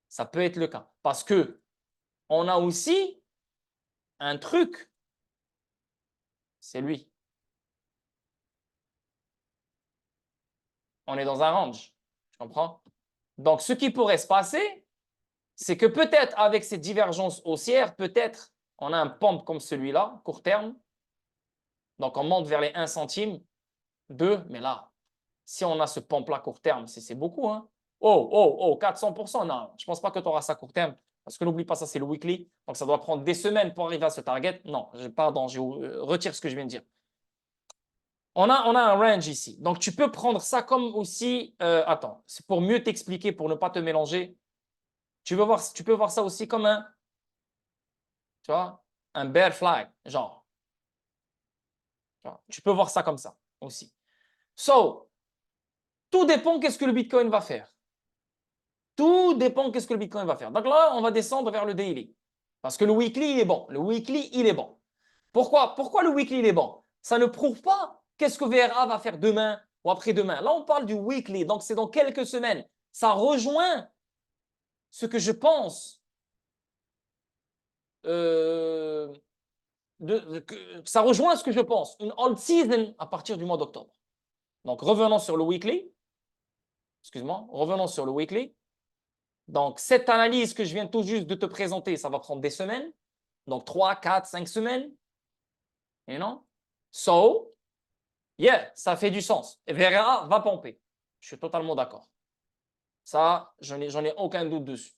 Ça peut être le cas. Parce que on a aussi un truc, c'est lui. On est dans un range. Tu comprends? Donc, ce qui pourrait se passer, c'est que peut-être avec cette divergence haussière, peut-être on a un pump comme celui-là, court terme. Donc, on monte vers les 1 centime, 2, mais là, si on a ce pump-là court terme, c'est beaucoup. Hein? Oh, 400%, non, je ne pense pas que tu auras ça court terme. Parce que n'oublie pas, ça c'est le weekly. Donc, ça doit prendre des semaines pour arriver à ce target. Non, pardon, je retire ce que je viens de dire. On a un range ici. Donc, tu peux prendre ça comme aussi… attends, c'est pour mieux t'expliquer, pour ne pas te mélanger. Tu peux voir ça aussi comme tu vois, un bear flag, genre. Tu peux voir ça comme ça aussi. So, tout dépend qu'est-ce que le Bitcoin va faire. Tout dépend qu'est-ce que le Bitcoin va faire. Donc là, on va descendre vers le daily. Parce que le weekly, il est bon. Le weekly, il est bon. Pourquoi le weekly, il est bon? Ça ne prouve pas qu'est-ce que VRA va faire demain ou après-demain. Là, on parle du weekly, donc c'est dans quelques semaines. Ça rejoint ce que je pense. Ça rejoint ce que je pense. Une old season à partir du mois d'octobre. Donc, revenons sur le weekly. Excuse-moi. Revenons sur le weekly. Donc, cette analyse que je viens tout juste de te présenter, ça va prendre des semaines. Donc, 3, 4, 5 semaines. You know? So, yeah, ça fait du sens. Et VRA va pomper. Je suis totalement d'accord. Ça, j'en ai aucun doute dessus.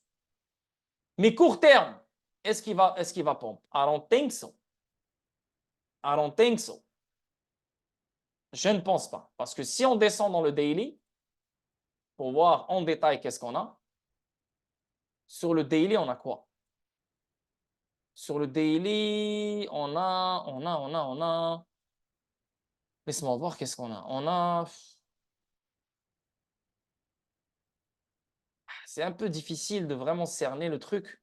Mais court terme, est-ce qu'il va pump? I don't think so. I don't think so. Je ne pense pas. Parce que si on descend dans le daily, pour voir en détail qu'est-ce qu'on a, sur le daily, on a quoi? Sur le daily, on a. Laisse-moi voir qu'est-ce qu'on a. C'est un peu difficile de vraiment cerner le truc.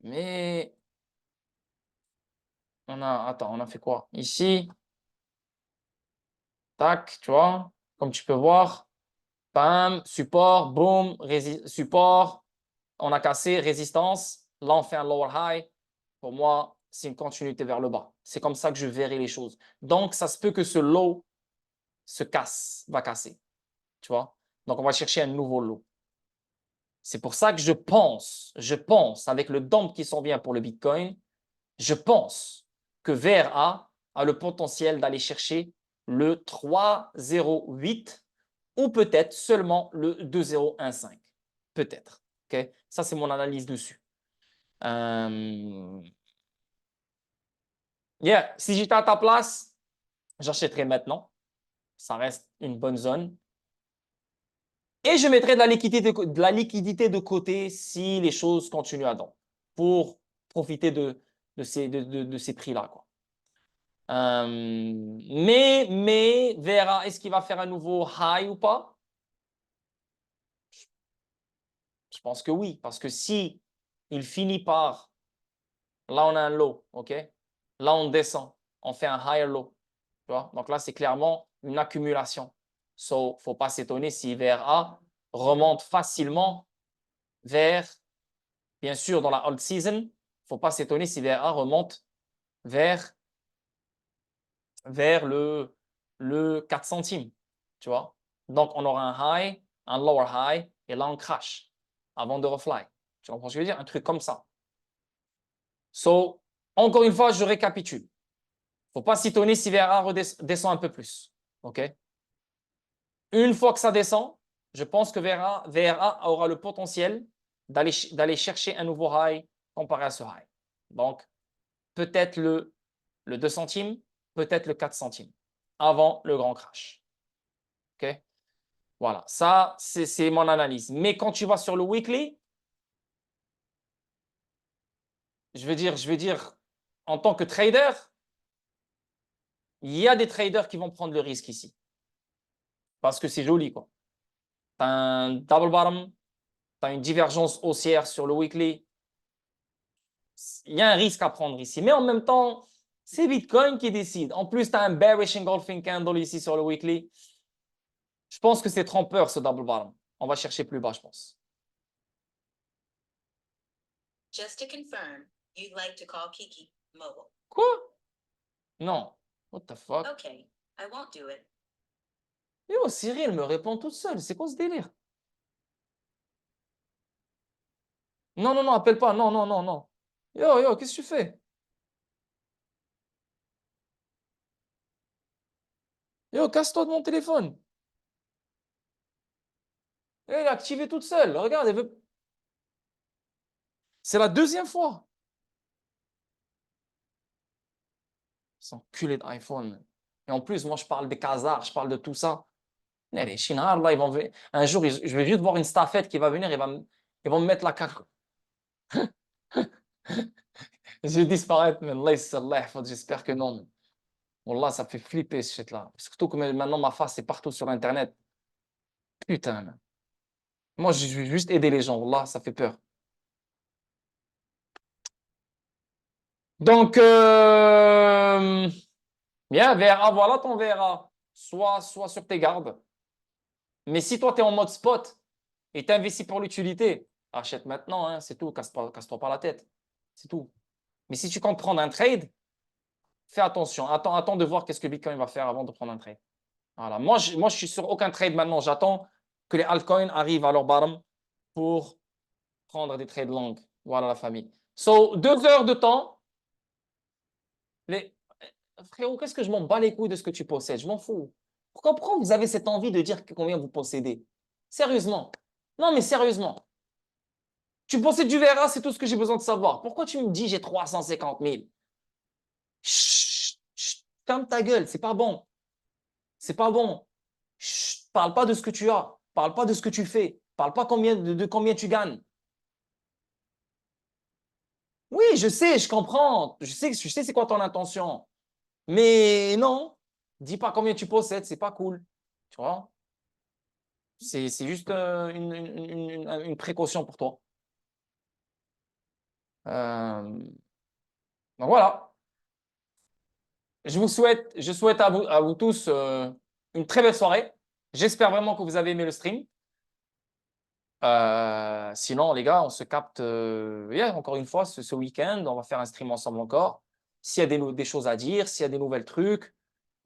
Mais attends, on a fait quoi? Ici, tac, tu vois, comme tu peux voir, bam, support, boom, support, on a cassé, résistance. Là, on fait un lower high. Pour moi, c'est une continuité vers le bas. C'est comme ça que je verrai les choses. Donc, ça se peut que ce low va casser. Tu vois? Donc, on va chercher un nouveau low. C'est pour ça que je pense, avec le dump qui s'en vient pour le Bitcoin, je pense que VRA a le potentiel d'aller chercher le 3,08 ou peut-être seulement le 2,015. Peut-être. Okay? Ça, c'est mon analyse dessus. Si j'étais à ta place, j'achèterais maintenant. Ça reste une bonne zone. Et je mettrais de la liquidité de côté si les choses continuent à dans pour profiter de ces prix-là, quoi. Mais Vera, est-ce qu'il va faire un nouveau high ou pas? Je pense que oui, parce que si il finit par, là on a un low, ok? Là on descend, on fait un higher low, tu vois? Donc là c'est clairement une accumulation. So, faut pas s'étonner si VRA remonte facilement vers, bien sûr dans la hold season, faut pas s'étonner si VRA remonte vers le 4 centimes, tu vois. Donc, on aura un high, un lower high, et là, on crash avant de refly. Tu comprends ce que je veux dire? Un truc comme ça. So, encore une fois, je récapitule. Faut pas s'étonner si VRA descend un peu plus. OK? Une fois que ça descend, je pense que VRA aura le potentiel d'aller chercher un nouveau high comparé à ce high. Donc, peut-être le 2 centimes, peut-être le 4 centimes avant le grand crash. OK? Voilà, ça, c'est mon analyse. Mais quand tu vas sur le weekly, je veux dire, en tant que trader, il y a des traders qui vont prendre le risque ici. Parce que c'est joli, quoi. Tu as un double bottom, tu as une divergence haussière sur le weekly. Il y a un risque à prendre ici. Mais en même temps, c'est Bitcoin qui décide. En plus, tu as un bearish engulfing candle ici sur le weekly. Je pense que c'est trompeur, ce double bottom. On va chercher plus bas, je pense. Just to confirm, you'd like to call Kiki mobile. Quoi? Non. What the fuck? Okay, I won't do it. Yo, Cyril me répond toute seule. C'est quoi ce délire? Non, non, non, appelle pas. Non, non, non, non. Yo, qu'est-ce que tu fais? Yo, casse-toi de mon téléphone. Elle est activée toute seule. Regarde, elle veut. C'est la deuxième fois. C'est enculé d'iPhone. Et en plus, moi, je parle des casards, je parle de tout ça. Les Chinois, là, ils vont venir. Un jour, je vais juste voir une staffette qui va venir, ils vont me mettre la carte. Je vais disparaître, mais Allah, j'espère que non. Wallah, ça fait flipper ce shit-là. Surtout que maintenant, ma face est partout sur Internet. Putain, man. Moi, je veux juste aider les gens. Wallah, ça fait peur. Donc, bien, VRA, voilà ton VRA. Sois sur tes gardes. Mais si toi, tu es en mode spot et tu investis pour l'utilité, achète maintenant, hein, c'est tout. Casse-toi pas la tête. C'est tout. Mais si tu comptes prendre un trade, fais attention. Attends de voir qu'est-ce que Bitcoin va faire avant de prendre un trade. Voilà. Moi, je suis sur aucun trade maintenant. J'attends que les altcoins arrivent à leur bottom pour prendre des trades longs. Voilà la famille. So, 2 heures de temps. Frérot, qu'est-ce que je m'en bats les couilles de ce que tu possèdes? Je m'en fous. Pourquoi vous avez cette envie de dire combien vous possédez? Sérieusement. Non, mais sérieusement. Tu possèdes du VRA, c'est tout ce que j'ai besoin de savoir. Pourquoi tu me dis j'ai 350 000? Chut, chut, ferme ta gueule, c'est pas bon. C'est pas bon. Chut, parle pas de ce que tu as. Parle pas de ce que tu fais. Parle pas de combien tu gagnes. Oui, je sais, je comprends. Je sais c'est quoi ton intention. Mais non, dis pas combien tu possèdes, c'est pas cool. Tu vois? C'est juste une précaution pour toi. Donc voilà. Je souhaite à vous tous une très belle soirée. J'espère vraiment que vous avez aimé le stream. Sinon, les gars, on se capte encore une fois ce week-end. On va faire un stream ensemble encore. S'il y a des choses à dire, s'il y a des nouvelles trucs,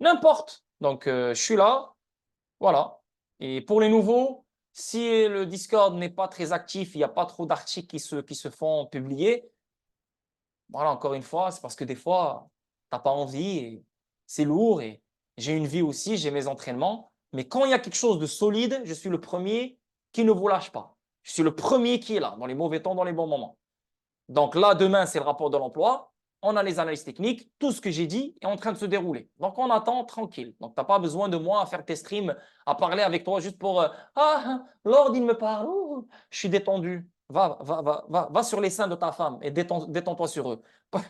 n'importe. Donc, je suis là. Voilà. Et pour les nouveaux, si le Discord n'est pas très actif, il n'y a pas trop d'articles qui se font publier, voilà, encore une fois, c'est parce que des fois, tu n'as pas envie et c'est lourd et j'ai une vie aussi, j'ai mes entraînements. Mais quand il y a quelque chose de solide, je suis le premier qui ne vous lâche pas. Je suis le premier qui est là, dans les mauvais temps, dans les bons moments. Donc là, demain, c'est le rapport de l'emploi. On a les analyses techniques. Tout ce que j'ai dit est en train de se dérouler. Donc, on attend tranquille. Donc, tu n'as pas besoin de moi à faire tes streams, à parler avec toi juste pour Ah, Lord, il me parle. Oh, je suis détendu. Va sur les seins de ta femme et détends-toi sur eux. Va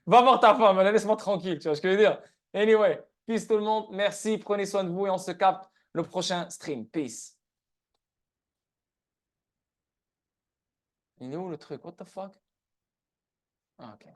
voir ta femme, laisse-moi tranquille. Tu vois ce que je veux dire? Anyway, peace tout le monde. Merci, prenez soin de vous et on se capte le prochain stream. Peace. Il est où le truc? What the fuck? Ah, ok.